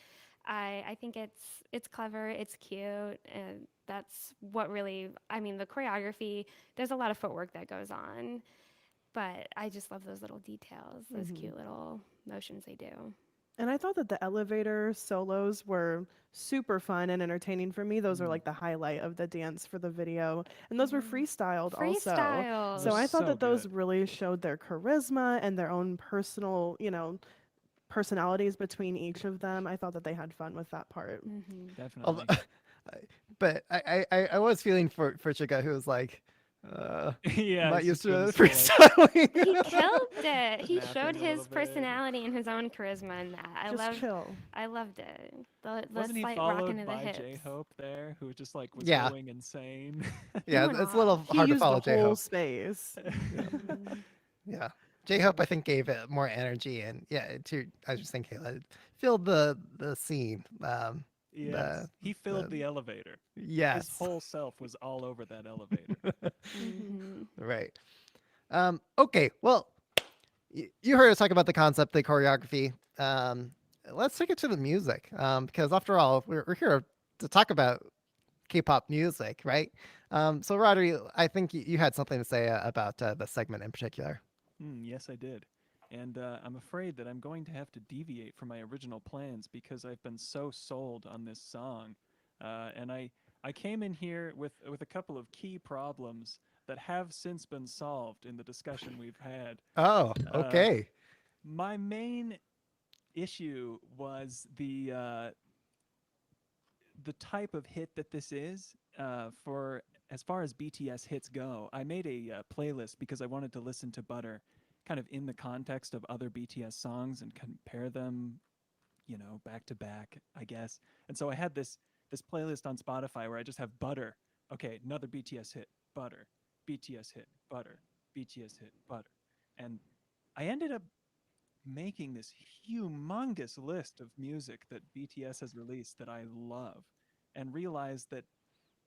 I think it's clever, it's cute, and that's what really, I mean, the choreography, there's a lot of footwork that goes on, but I just love those little details, those Hmm. cute little motions they do. And I thought that the elevator solos were super fun and entertaining for me. Those are Mm, like the highlight of the dance for the video. And those were freestyled also. they're So Freestyled. I thought so that those good. really showed their charisma and their own personal, personalities between each of them. I thought that they had fun with that part. Hmm. Although, Definitely. but I was feeling for Chica, who was like, uh, I'm Yeah, I not was used just gonna to say like He freestyling. killed it. He showed napping a little his bit. personality and his own charisma in that. Just chill. I loved it. The Wasn't he slight rocking followed of the by hips. J Hope there, who just like was Yeah, going insane? He yeah, went it's a little off. He hard to used the follow J whole Hope. space. Yeah, Hmm. yeah. J Hope, I think, gave it more energy, and yeah, I was just thinking, Kayla, it filled the scene. The Yes, he filled the the elevator. His yes, whole self was all over that elevator. Hmm. Hmm. right. Okay, well, you heard us talk about the concept, the choreography. Let's take it to the music, because after all, we're here to talk about K-pop music, right? So, Rodri, I think you had something to say about the segment in particular. Yes, I did. And I'm afraid that I'm going to have to deviate from my original plans because I've been so sold on this song. And I came in here with a couple of key problems that have since been solved in the discussion we've had. Oh, Uh, okay. my main issue was the type of hit that this is for as far as BTS hits go. I made a playlist because I wanted to listen to Butter kind of in the context of other BTS songs and compare them, back to back, I guess. And so I had this playlist on Spotify where I just have Butter. Okay, another BTS hit, Butter. BTS hit, Butter. BTS hit, Butter. And I ended up making this humongous list of music that BTS has released that I love and realized that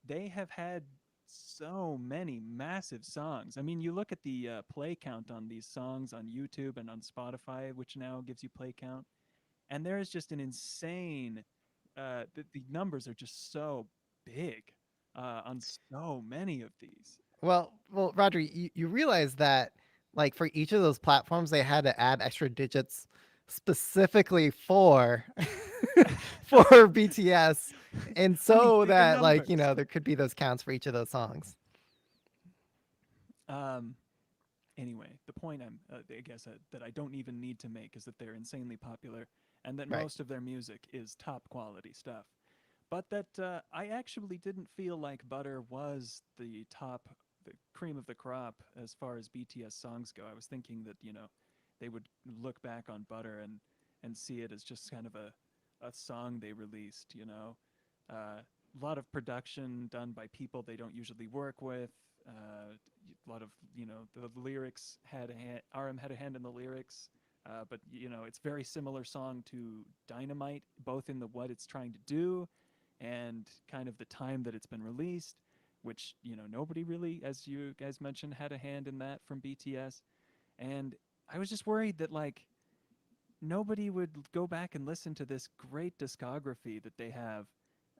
they have had so many massive songs. I mean, you look at the play count on these songs on YouTube and on Spotify, which now gives you play count, and there is just an insane. The numbers are just so big on so many of these. Well, Rodri, you realize that like for each of those platforms, they had to add extra digits specifically for for BTS, and I mean, so bigger that numbers. there could be those counts for each of those songs. Um, anyway, the point I guess that I don't even need to make is that they're insanely popular and that Right. most of their music is top quality stuff. But that I actually didn't feel like Butter was the cream of the crop as far as BTS songs go. I was thinking that they would look back on Butter and see it as just kind of a song they released. Uh, lot of production done by people they don't usually work with. A lot of the lyrics had a hand, RM had a hand in the lyrics, but it's very similar song to Dynamite, both in the what it's trying to do, and kind of the time that it's been released, which nobody really, as you guys mentioned, had a hand in that from BTS, and I was just worried that like nobody would go back and listen to this great discography that they have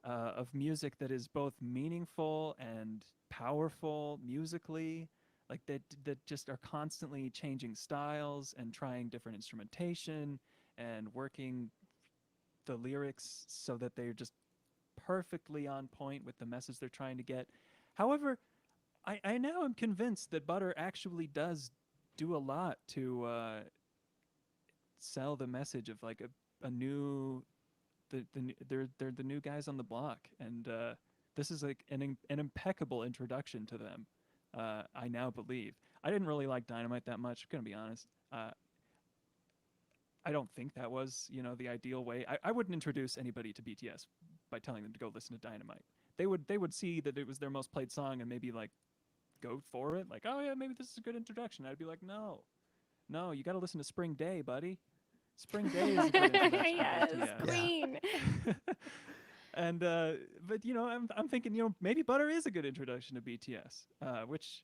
of music that is both meaningful and powerful musically, like that just are constantly changing styles and trying different instrumentation and working the lyrics so that they're just perfectly on point with the message they're trying to get. However, I now am convinced that Butter actually does do a lot to sell the message of like a new they're the new guys on the block, and this is like an impeccable introduction to them. I now believe. I didn't really like Dynamite that much. I'm gonna be honest. I don't think that was the ideal way. I wouldn't introduce anybody to BTS by telling them to go listen to Dynamite. They would see that it was their most played song and maybe like go for it. Like, oh yeah, maybe this is a good introduction. I'd be like, no, you got to listen to Spring Day, buddy. Spring Day is a good introduction Yes, to BTS. Yeah. Queen. And but I'm thinking maybe Butter is a good introduction to BTS, which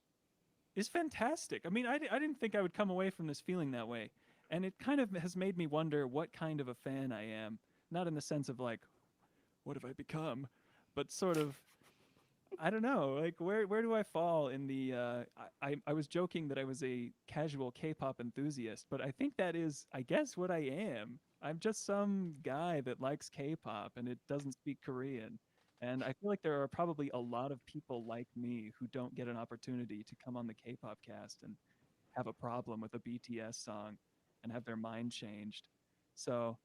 is fantastic. I mean, I didn't think I would come away from this feeling that way, and it kind of has made me wonder what kind of a fan I am. Not in the sense of like, what have I become, but sort of I don't know, like where do I fall in the I was joking that I was a casual K-pop enthusiast, but I think that is I guess what I am. I'm just some guy that likes K-pop and it doesn't speak Korean. And I feel like there are probably a lot of people like me who don't get an opportunity to come on the K-pop cast and have a problem with a BTS song and have their mind changed. So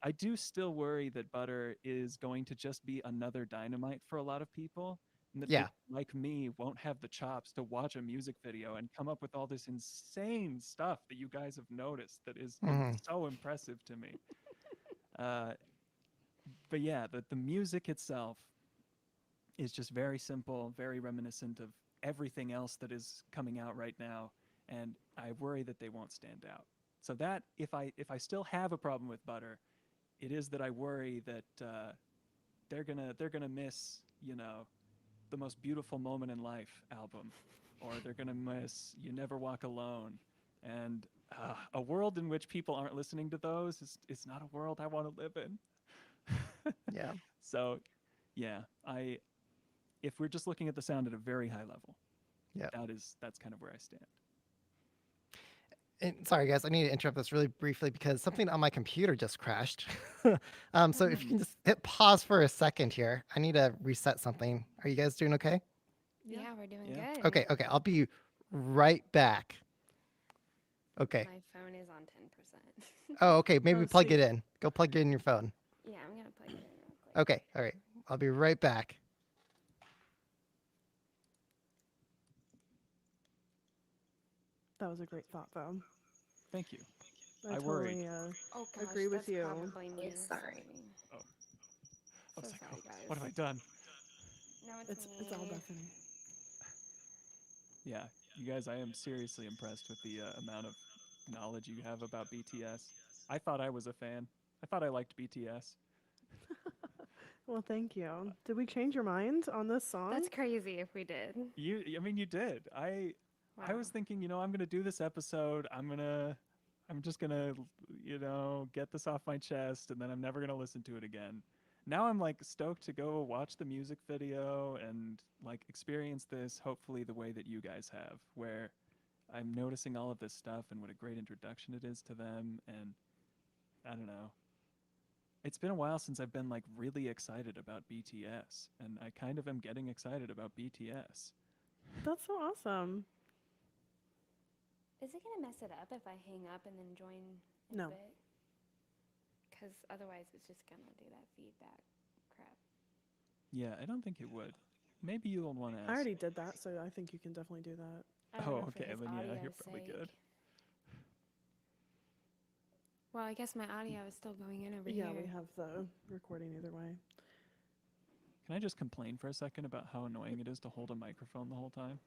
I do still worry that Butter is going to just be another Dynamite for a lot of people, and that they, Yeah. like me, won't have the chops to watch a music video and come up with all this insane stuff that you guys have noticed that has been Hmm. so impressive to me. Uh, but yeah, the music itself is just very simple, very reminiscent of everything else that is coming out right now, and I worry that they won't stand out. So that if I still have a problem with Butter, it is that I worry that they're gonna miss the most beautiful moment in life album, or they're gonna miss You Never Walk Alone, and a world in which people aren't listening to those is not a world I want to live in. Yeah. So, yeah, I if we're just looking at the sound at a very high level, Yeah. that's kind of where I stand. And sorry, guys, I need to interrupt this really briefly because something on my computer just crashed. So if you can just hit pause for a second here, I need to reset something. Are you guys doing okay? Yeah. Yeah, we're doing Yeah. good. Okay, okay, I'll be right back. Okay. My phone is on 10%. Oh, okay, maybe Oh, plug it sweet. in. Go plug it in your phone. Yeah, I'm gonna plug it in real quick. Okay, all right. I'll be right back. That was a great thought, though. Thank you. I I worried. totally Oh gosh, agree with that's you. probably me. Sorry. Oh, I So was like, sorry, oh, guys. what have I done? No, It's all me. Bethany. Yeah, you guys, I am seriously impressed with the amount of knowledge you have about BTS. I thought I was a fan. I thought I liked BTS. Well, thank you. Did we change your mind on this song? That's crazy if we did. I mean, you did. I Wow. was thinking, I'm gonna do this episode. I'm just gonna, get this off my chest, and then I'm never gonna listen to it again. Now I'm like stoked to go watch the music video and like experience this, hopefully the way that you guys have, where I'm noticing all of this stuff and what a great introduction it is to them, and I don't know. It's been a while since I've been like really excited about BTS, and I kind of am getting excited about BTS. That's so awesome. Is it gonna mess it up if I hang up and then join in No. a bit? Because otherwise, it's just gonna do that feedback crap. Yeah, I don't think it would. Maybe you'll want to ask. I already did that, so I think you can definitely do that. I don't Oh, know, for okay, his then yeah, you're audio's probably sake. good. Well, I guess my audio is still going in over Yeah, here. we have the recording either way. Can I just complain for a second about how annoying it is to hold a microphone the whole time?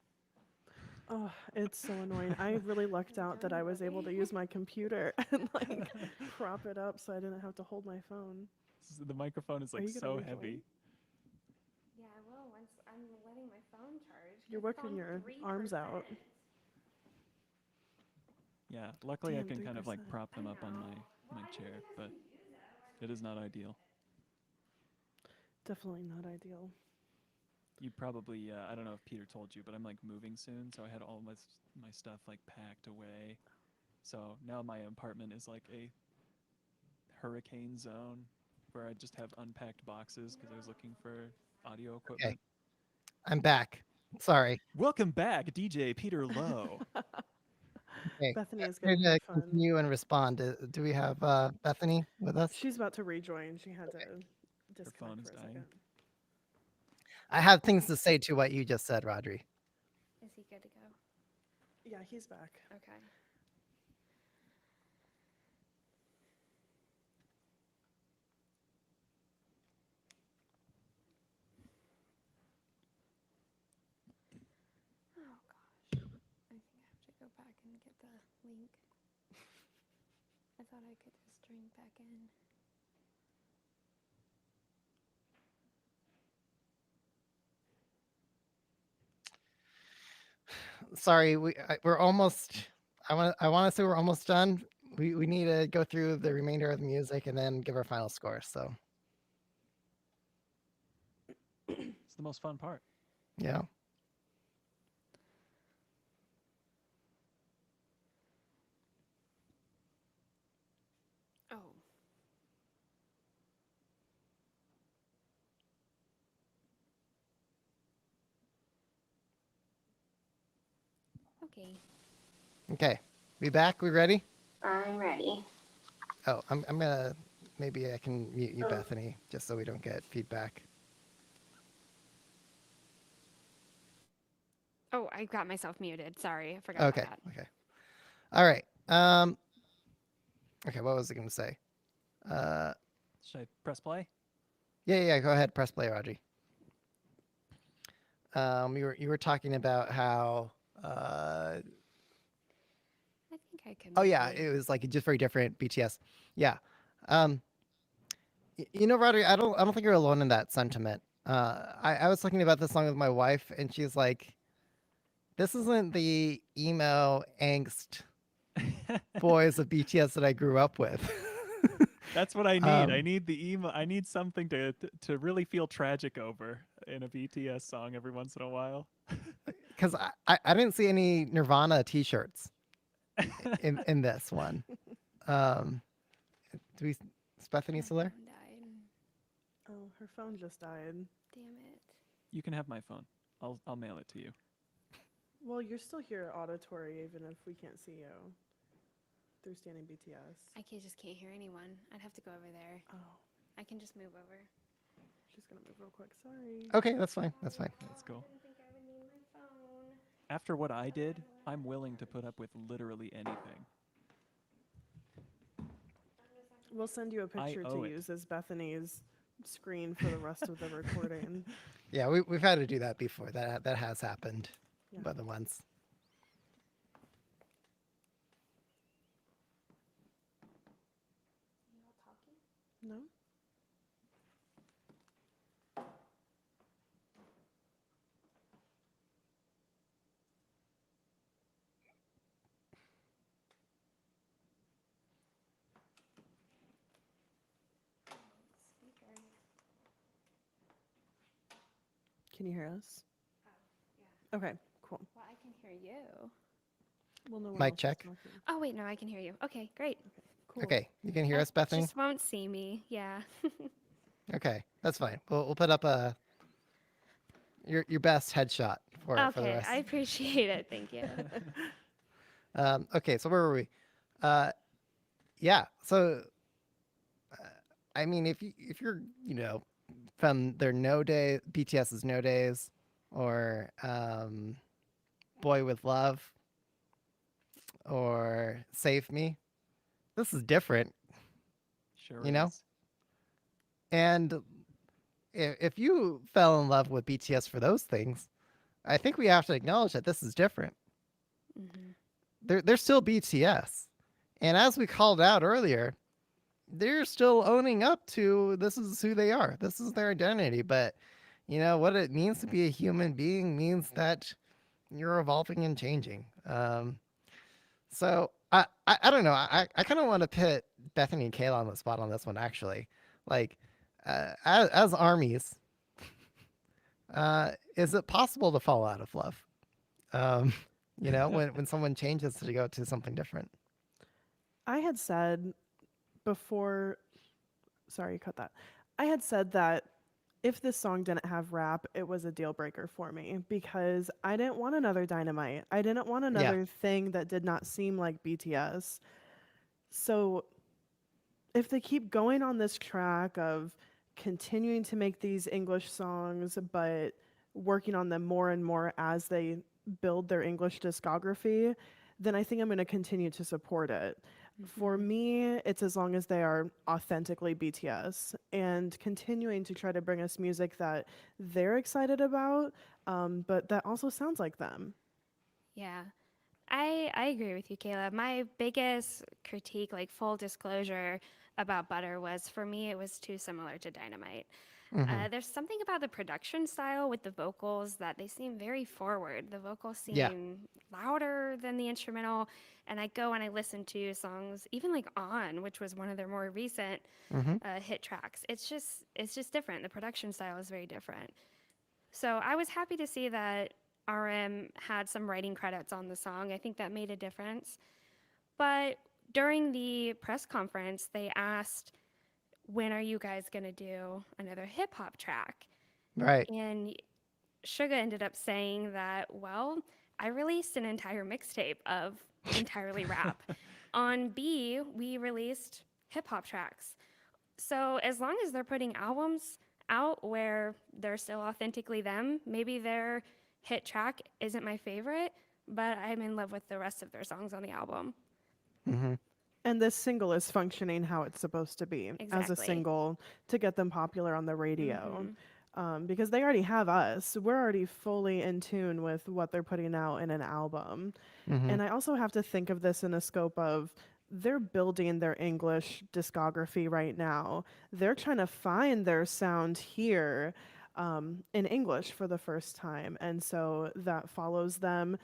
Oh, it's so annoying. I really lucked out that I was able to use my computer and like prop it up so I didn't have to hold my phone. The microphone is Are like you gonna so rejoin? heavy. Yeah, I will once I'm letting my phone charge. You're It's working on your 3%. arms out. Yeah, luckily I Damn, can kind of like 3%. prop I them up on know. Well, my I don't chair, think I but can use it. Otherwise, it is not ideal. Definitely not ideal. You probably I don't know if Peter told you, but I'm like moving soon, so I had all my stuff like packed away. So now my apartment is like a hurricane zone where I just have unpacked boxes because I was looking for audio Okay, equipment. I'm back. Sorry. Welcome back, DJ Peter Lowe. Okay, Bethany is ready getting her to fun. continue and respond. Do we have Bethany with us? She's about to rejoin. She had to Her phone disconnect is for a dying. second. I have things to say to what you just said, Rodri. is he good to go? Yeah, he's back. Okay. Oh gosh. I think I have to go back and get the link. I thought I could just join back in. Sorry, we're almost. I want to say we're almost done. We need to go through the remainder of the music and then give our final score. So It's the most fun part. yeah. Oh. Okay. Okay, we back. We ready? I'm ready. Oh, I'm gonna. Maybe I can mute you, Bethany, just so we don't get feedback. Oh, I got myself muted. Sorry, I forgot about Okay. that. Okay. All right. Okay. What was I gonna say? Uh. Should I press play? Yeah. Go ahead. Press play, Rodri. You were talking about how. I think I can. Oh yeah, maybe- it was like just very different BTS. Yeah. Um. Rodri, I don't think you're alone in that sentiment. I was talking about this song with my wife, and she's like, "This isn't the emo angst boys of BTS that I grew up with." That's what I need. I um, need the emo. I need something to really feel tragic over in a BTS song every once in a while. because I didn't see any Nirvana T-shirts in this one. Um, do we? Is Bethany My still there? phone died. Oh, her phone just died. Damn it. You can have my phone. I'll mail it to you. Well, you're still here auditory even if we can't see you through standing BTS. Just can't hear anyone. I'd have to go over there. Oh, I can just move over. she's gonna move real quick. Sorry. Okay, that's fine. That's fine. That's cool. I didn't think I would need my phone. After what I did, I'm willing to put up with literally anything. We'll send you a picture owe to it. use as Bethany's screen for the rest of the recording. Yeah, we've had to do that before. That has happened, Yeah. more than once. You all talking? No? Speaker. Can you hear us? Oh, yeah. Okay, cool. Well, I can hear you. Well, no one Mic else is check. talking. Oh, wait, no, I can hear you. Okay, great. Cool. Okay, you can hear I us, Bethany? just won't see me. Yeah. Okay, that's fine. We'll put up your best headshot for the Okay, rest. I appreciate it. Thank you. Okay, so where were we? Yeah. So, I mean, if you're from their No Day BTS's No Days or Boy with Love or Save Me, this is different, Sure you know. is. And if you fell in love with BTS for those things, I think we have to acknowledge that this is different. Hmm. They're still BTS, and as we called out earlier, they're still owning up to this is who they are. This is their identity. But what it means to be a human being means that you're evolving and changing. So I don't know. I kind of want to put Bethany and Kayla on the spot on this one actually. Like as armies, is it possible to fall out of love? Um, when someone changes to go to something different. I had said before, sorry, cut that. I had said that if this song didn't have rap, it was a deal breaker for me because I didn't want another Dynamite. I didn't want Yeah. another thing that did not seem like BTS. So if they keep going on this track of continuing to make these English songs, but working on them more and more as they build their English discography, then I think I'm going to continue to support it. For Hmm. me, it's as long as they are authentically BTS and continuing to try to bring us music that they're excited about, but that also sounds like them. Yeah. I agree with you, Kayla. My biggest critique, like full disclosure, about Butter was for me, it was too similar to Dynamite. Hmm. There's something about the production style with the vocals that they seem very forward. The vocals Yeah. seem louder than the instrumental. And I go and I listen to songs, even like On, which was one of their more recent Hmm. hit tracks. It's just different. The production style is very different. So I was happy to see that RM had some writing credits on the song. I think that made a difference. But during the press conference, they asked, when are you guys going to do another hip hop track? Right. And Suga ended up saying that, well, I released an entire mixtape of entirely rap. On B, we released hip hop tracks. So as long as they're putting albums out where they're still authentically them, maybe their hit track isn't my favorite, but I'm in love with the rest of their songs on the album. Hmm. And this single is functioning how it's supposed to be as a Exactly. single to get them popular on the radio. Hmm. Because they already have us. We're already fully in tune with what they're putting out in an album. Hmm. And I also have to think of this in a scope of they're building their English discography right now. They're trying to find their sound here in English for the first time. And so that follows them.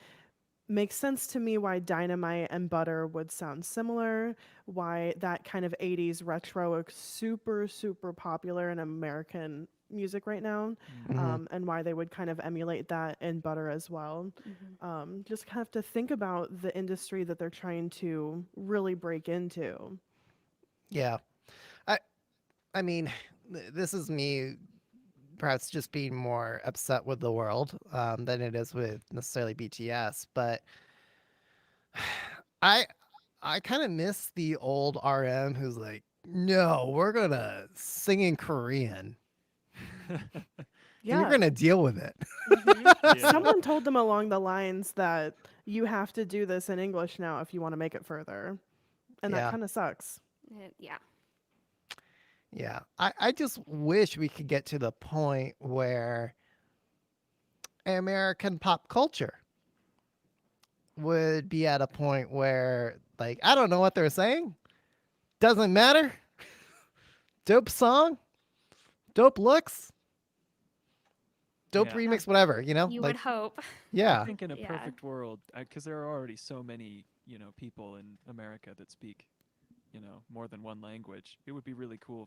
Makes sense to me why Dynamite and Butter would sound similar, why that kind of 80s retro is super, super popular in American music right now, Mm. Hmm. and why they would kind of emulate that in Butter as well. Hmm. Just have to think about the industry that they're trying to really break into. Yeah. I I mean, this is me perhaps just being more upset with the world than it is with necessarily BTS. But I I kind of miss the old RM who's like, no, we're gonna sing in Korean and you're Yeah, gonna deal with it. Hmm. Yeah. someone told them along the lines that you have to do this in English now if you want to make it further. And that Yeah. kind of sucks. Yeah. Yeah. I just wish we could get to the point where American pop culture would be at a point where, like, I don't know what they're saying. Doesn't matter. Dope song, dope looks, dope Yeah. Yeah. remix, whatever, You would Like, hope. I yeah. think in a Yeah. perfect world, because there are already so many, people in America that speak, more than one language. It would be really cool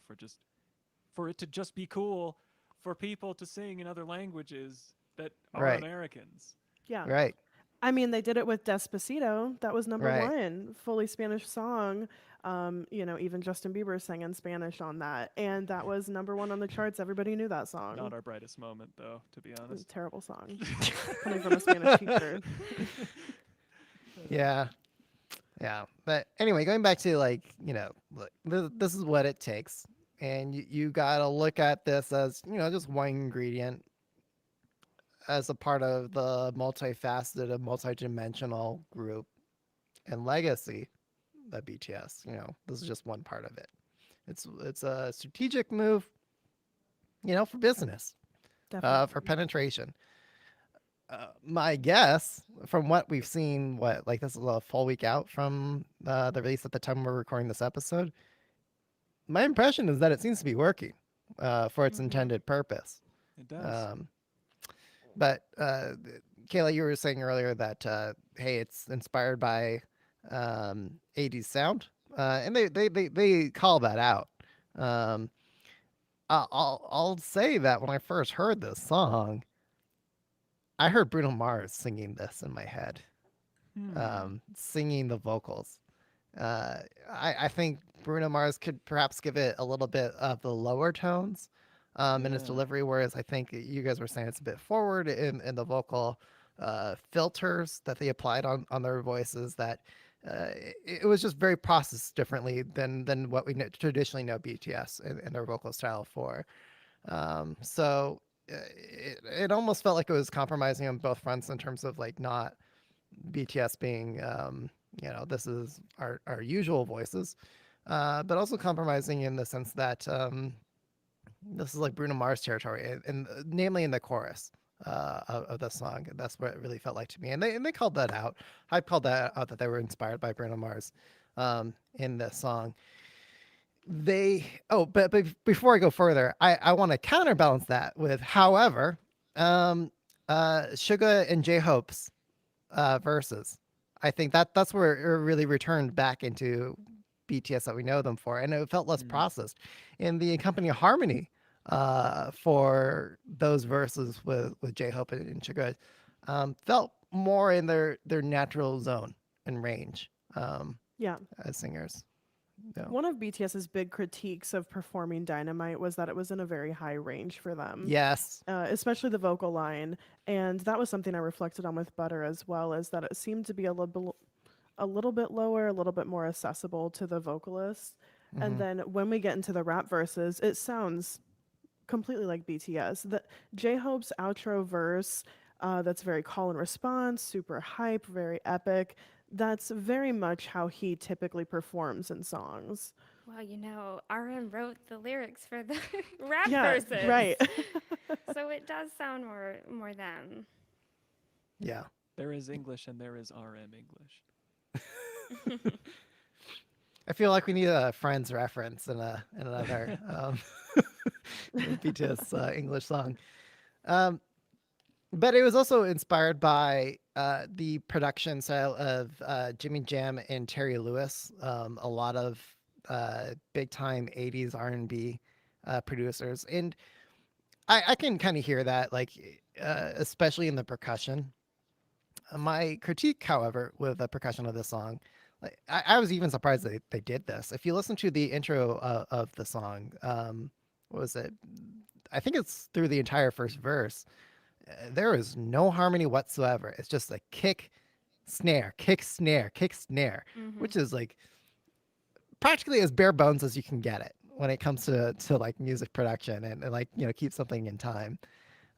for it to just be cool for people to sing in other languages that are Right. Americans. Yeah. Right. I mean, they did it with Despacito. That was number Right. one, fully Spanish song. Even Justin Bieber sang in Spanish on that. And that was number one on the charts. Everybody knew that Not song. our brightest moment, though, to be honest. Terrible song. Coming from a Spanish teacher. Yeah. Yeah. But anyway, going back to like, look, this is what it takes. And you got to look at this as, just one ingredient as a part of the multifaceted and multidimensional group and legacy of BTS. This is just one part of it. It's a strategic move. for business, for Definitely. penetration. My guess, from what we've seen, what like this is a full week out from the release at the time we're recording this episode. My impression is that it seems to be working for its Mm-hmm. intended purpose. It does. Um, but Kayla, you were saying earlier that hey, it's inspired by 80s sound, and they call that out. Um, I'll say that when I first heard this song, I heard Bruno Mars singing this in my head, Hmm. singing the vocals. I think Bruno Mars could perhaps give it a little bit of the lower tones in his Yeah. delivery, whereas I think you guys were saying it's a bit forward in the vocal filters that they applied on their voices. That it was just very processed differently than what we traditionally know BTS and their vocal style for. So it almost felt like it was compromising on both fronts in terms of like not BTS being, this is our usual voices, but also compromising in the sense that this is like Bruno Mars territory, and namely in the chorus of the song. That's what it really felt like to me, and they called that out. I called that out that they were inspired by Bruno Mars in this song. But before I go further, I want to counterbalance that with, however, um, Suga and J Hope's verses. I think that's where it really returned back into BTS that we know them for, and it felt less Mm. processed. In the accompanying harmony for those verses with J Hope and Suga felt more in their natural zone and range Yeah. as singers. Yeah. One of BTS's big critiques of performing Dynamite was that it was in a very high range for them, Yes. especially the vocal line. And that was something I reflected on with Butter as well, is that it seemed to be a little bit lower, a little bit more accessible to the vocalist. And Hmm. then when we get into the rap verses, it sounds completely like BTS. The J Hope's outro verse, that's very call and response, super hype, very epic. That's very much how he typically performs in songs. Well, RM wrote the lyrics for the rap Yeah, verses, right. so it does sound more them. Yeah. There is English and there is RM English. I feel like we need a Friends reference in another BTS English song. Um, but it was also inspired by the production style of Jimmy Jam and Terry Lewis. A lot of big time '80s R&B producers, and I can kind of hear that, like especially in the percussion. My critique, however, with the percussion of this song, like I was even surprised they did this. If you listen to the intro of the song, what was it? I think it's through the entire first verse. There is no harmony whatsoever. It's just a kick, snare, kick, snare, kick, snare, Mm-hmm. which is like practically as bare bones as you can get it when it comes to like music production and like keep something in time.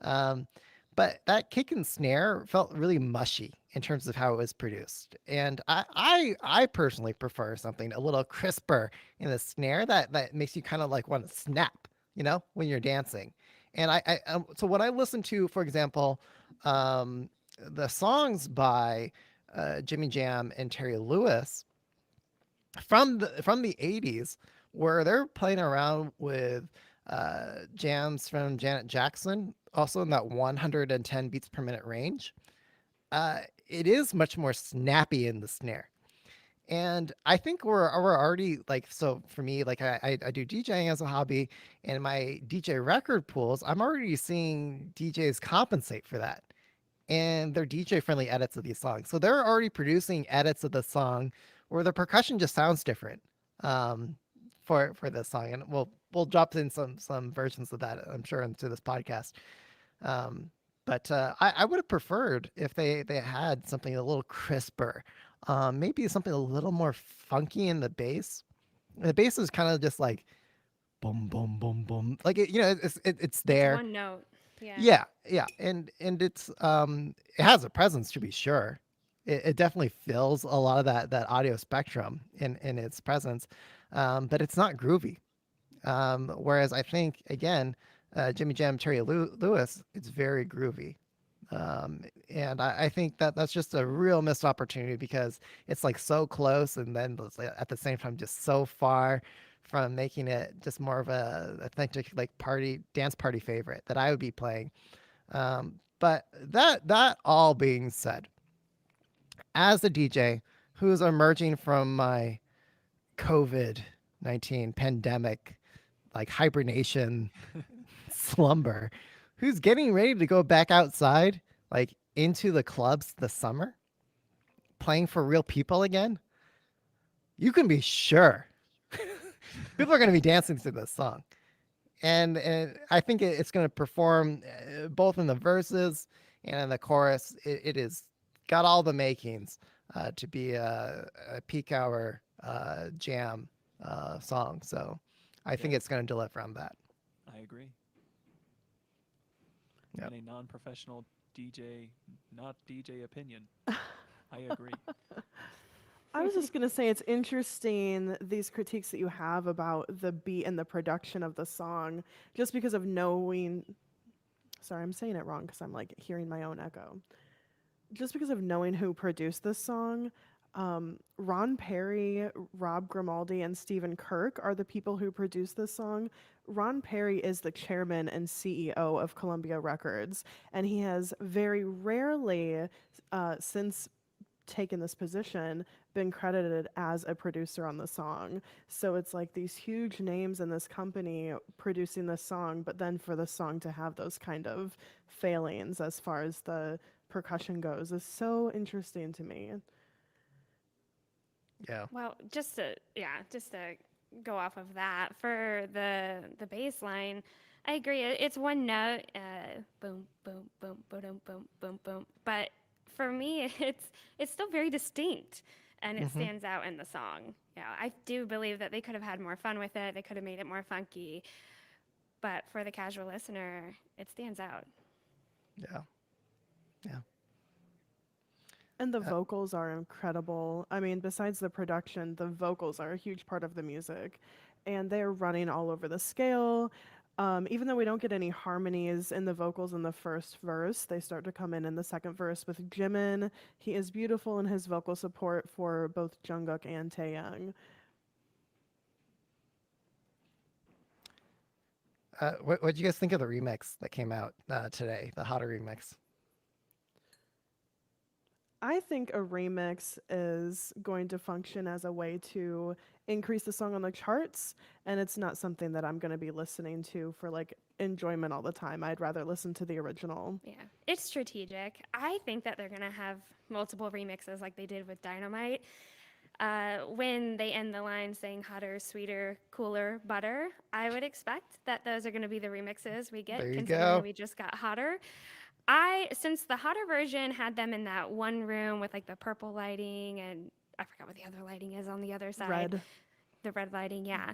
Um, but that kick and snare felt really mushy in terms of how it was produced, and I personally prefer something a little crisper in the snare that makes you kind of like want to snap, when you're dancing. And so when I listen to, for example, the songs by Jimmy Jam and Terry Lewis from the '80s, where they're playing around with jams from Janet Jackson, also in that 110 beats per minute range. It is much more snappy in the snare. And I think we're already like, so for me, like I do DJing as a hobby, and my DJ record pools, I'm already seeing DJs compensate for that, and they're DJ friendly edits of these songs. So they're already producing edits of the song where the percussion just sounds different um, for this song, and we'll drop in some versions of that, I'm sure, into this podcast. Um, but I would have preferred if they had something a little crisper, maybe something a little more funky in the bass. The bass is kind of just like boom, boom, boom, boom, like it's It's there. one note. Yeah. Yeah, yeah, and it has a presence to be sure. It definitely fills a lot of that audio spectrum in its presence, but it's not groovy. Whereas I think again, Jimmy Jam, Terry Lewis, it's very groovy. And I think that that's just a real missed opportunity because it's like so close and then it's like at the same time just so far from making it just more of a authentic like party dance party favorite that I would be playing. But that all being said, as a DJ who's emerging from my COVID-19 pandemic like hibernation slumber, who's getting ready to go back outside, like into the clubs this summer, playing for real people again, you can be sure people are going to be dancing to this song. And I think it's going to perform both in the verses and in the chorus. It is got all the makings to be a peak hour jam song. So I think Yeah, it's going to deliver on that. I agree. Yep. In a non-professional DJ, not DJ opinion, I agree. I was just gonna say it's interesting these critiques that you have about the beat and the production of the song, just because of knowing. Sorry, I'm saying it wrong because I'm like hearing my own echo. Just because of knowing who produced this song, Ron Perry, Rob Grimaldi, and Stephen Kirk are the people who produced this song. Ron Perry is the chairman and CEO of Columbia Records, and he has very rarely, since taken this position, been credited as a producer on the song. So it's like these huge names in this company producing this song, but then for the song to have those kind of failings as far as the percussion goes is so interesting to me. Yeah. Well, just to go off of that for the bass line, I agree. It's one note, boom, boom, boom, boom, boom, boom, boom. But for me, it's still very distinct, and it Hmm. stands out in the song. Yeah, I do believe that they could have had more fun with it. They could have made it more funky. But for the casual listener, it stands out. Yeah. Yeah. And the Uh, vocals are incredible. I mean, besides the production, the vocals are a huge part of the music. And they're running all over the scale. Even though we don't get any harmonies in the vocals in the first verse, they start to come in the second verse with Jimin. He is beautiful in his vocal support for both Jungkook and Taeyang. what do you guys think of the remix that came out today, the Hotter remix? I think a remix is going to function as a way to increase the song on the charts, and it's not something that I'm going to be listening to for like enjoyment all the time. I'd rather listen to the original. Yeah, it's strategic. I think that they're gonna have multiple remixes like they did with Dynamite. When they end the line saying hotter, sweeter, cooler, butter, I would expect that those are going to be the remixes we There get, you considering go. we just got hotter. Since the hotter version had them in that one room with like the purple lighting and I forgot what the other lighting is on the other side, Red. the red lighting, yeah.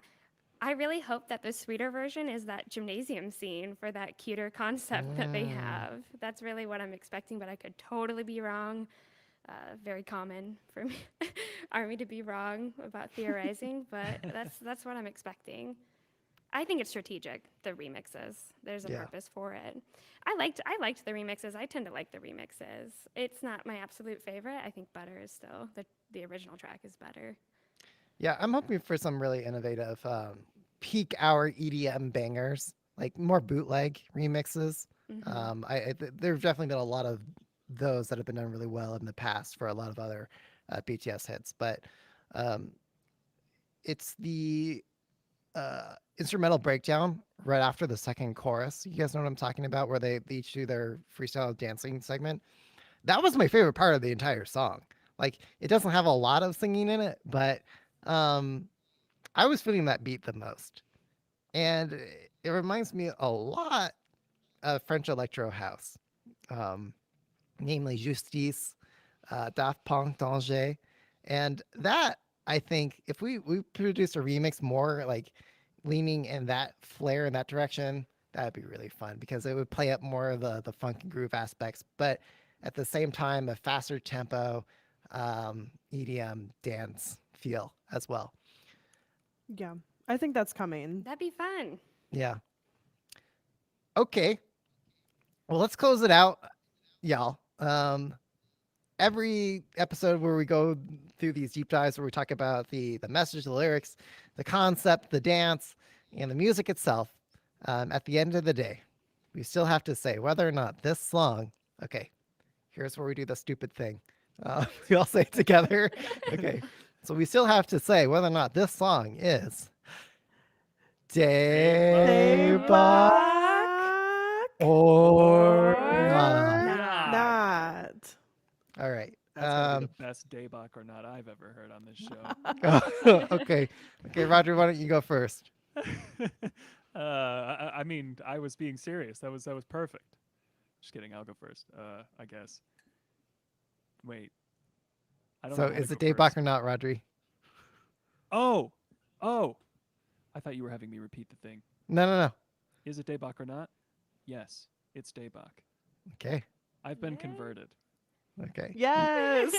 I really hope that the sweeter version is that gymnasium scene for that cuter concept that they Mm, have. That's really what I'm expecting, but I could totally be wrong. Very common for me, Army to be wrong about theorizing, but that's what I'm expecting. I think it's strategic. The remixes, there's a yeah. purpose for it. I liked the remixes. I tend to like the remixes. It's not my absolute favorite. I think Butter is still the original track is better. Yeah, I'm hoping for some really innovative peak hour EDM bangers, like more bootleg remixes. Hmm. There have definitely been a lot of those that have been done really well in the past for a lot of other BTS hits, but um, it's the instrumental breakdown right after the second chorus. You guys know what I'm talking about, where they each do their freestyle dancing segment. That was my favorite part of the entire song. Like, it doesn't have a lot of singing in it, but um, I was feeling that beat the most. And it reminds me a lot of French electro house, um, namely Justice, Daft Punk, Danger. And that, I think, if we produce a remix more like leaning in that flair in that direction, that'd be really fun because it would play up more of the funk and groove aspects, but at the same time, a faster tempo EDM dance feel as well. Yeah, I think that's coming. That'd be fun. Yeah. Okay. Well, let's close it out, y'all. Every episode where we go through these deep dives where we talk about the message, the lyrics, the concept, the dance, and the music itself, at the end of the day, we still have to say whether or not this song. Okay, here's where we do the stupid thing. We all say it together. Okay, so we still have to say whether or not this song is Day Daybach back or Or not. not. not. All right. That's gotta be the best Daybach or not I've ever heard on this show. Okay. Okay, Roger, why don't you go first? I mean, I was being serious. That was perfect. Just kidding. I'll go first. I guess. Wait. I don't So know how to is it go Daybach first. or not, Rodri? Oh. I thought you were having me repeat the thing. No, no, no. Is it Daybach or not? Yes, it's Daybach. Okay. I've been Yay. converted. Okay. Yes.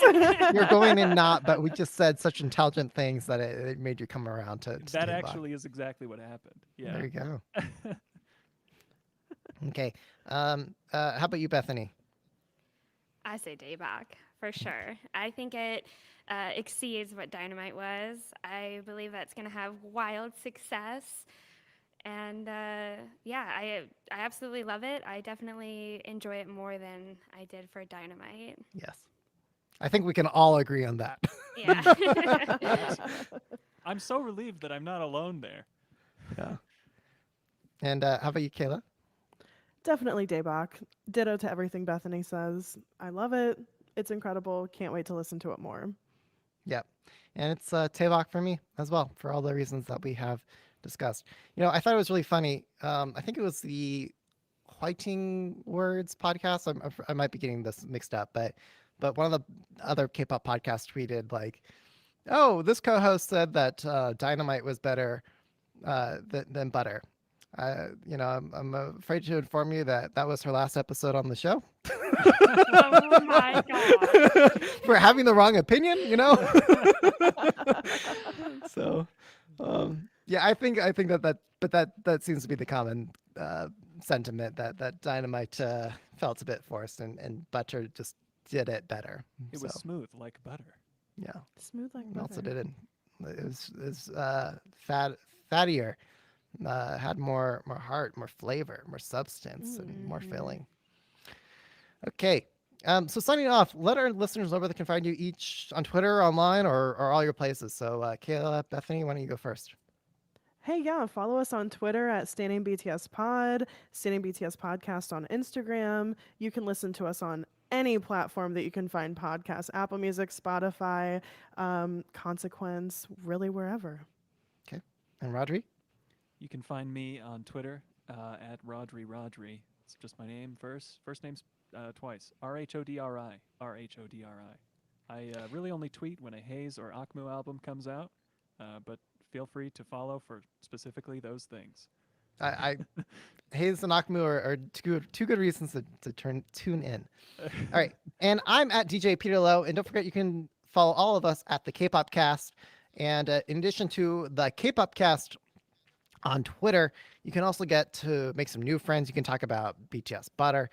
You're going in not, but we just said such intelligent things that it made you come around to That Daybach. actually is exactly what happened. Yeah. There you go. Okay. How about you, Bethany? I say Daybach for sure. I think it exceeds what Dynamite was. I believe that's going to have wild success. And yeah, I absolutely love it. I definitely enjoy it more than I did for Dynamite. Yes. I think we can all agree on that. Yeah. I'm so relieved that I'm not alone there. Yeah. And how about you, Kayla? Definitely Daybach. Ditto to everything Bethany says. I love it. It's incredible. Can't wait to listen to it more. Yep. And it's Tevok for me as well, for all the reasons that we have discussed. I thought it was really funny. I think it was the Whiting Words podcast. I might be getting this mixed up, but one of the other K-pop podcasts tweeted like, "Oh, this co-host said that Dynamite was better than Butter." I'm afraid to inform you that that was her last episode on the show. Oh my god. For having the wrong opinion, So, yeah, I think that seems to be the common sentiment that Dynamite felt a bit forced, and Butter just did it better. It So was smooth like butter. yeah, Smooth like also butter. did it. It was fattier, had more heart, more flavor, more substance, and more filling. Okay. So signing off, let our listeners know where they can find you each on Twitter, online, or all your places. So Kayla, Bethany, why don't you go first? Hey, yeah, follow us on Twitter at Standing BTS Pod, Standing BTS Podcast on Instagram. You can listen to us on any platform that you can find podcasts: Apple Music, Spotify, Consequence, really wherever. Okay. And Rodri? You can find me on Twitter at Rodri. It's just my name first. First name's twice. RHODRI. I really only tweet when a Haze or Akmu album comes out, but feel free to follow for specifically those things. I Hayes and Akmu are two good reasons to tune in. All right. And I'm at DJ Peter Lowe. And don't forget, you can follow all of us at the Kpopcast. And in addition to the Kpopcast on Twitter, you can also get to make some new friends. You can talk about BTS Butter.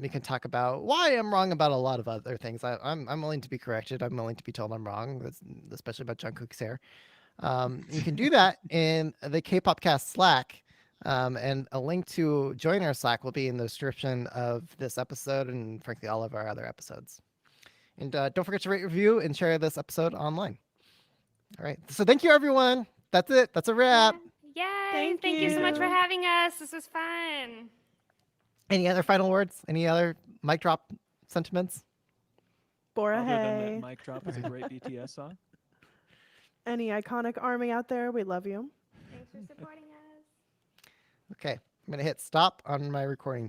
You can talk about why I'm wrong about a lot of other things. I'm willing to be corrected. I'm willing to be told I'm wrong, especially about Jungkook's hair. You can do that in the Kpopcast Slack. And a link to join our Slack will be in the description of this episode and, frankly, all of our other episodes. And don't forget to rate, review, and share this episode online. All right. So thank you, everyone. That's it. That's a wrap. Yay. Thank Thank you so much for you. having us. This was fun. Any other final words? Any other mic drop sentiments? Bora Other than hey. that, Mic Drop is a great BTS song. Any iconic army out there, we love you. Thanks for supporting us. Okay. I'm going to hit stop on my recording.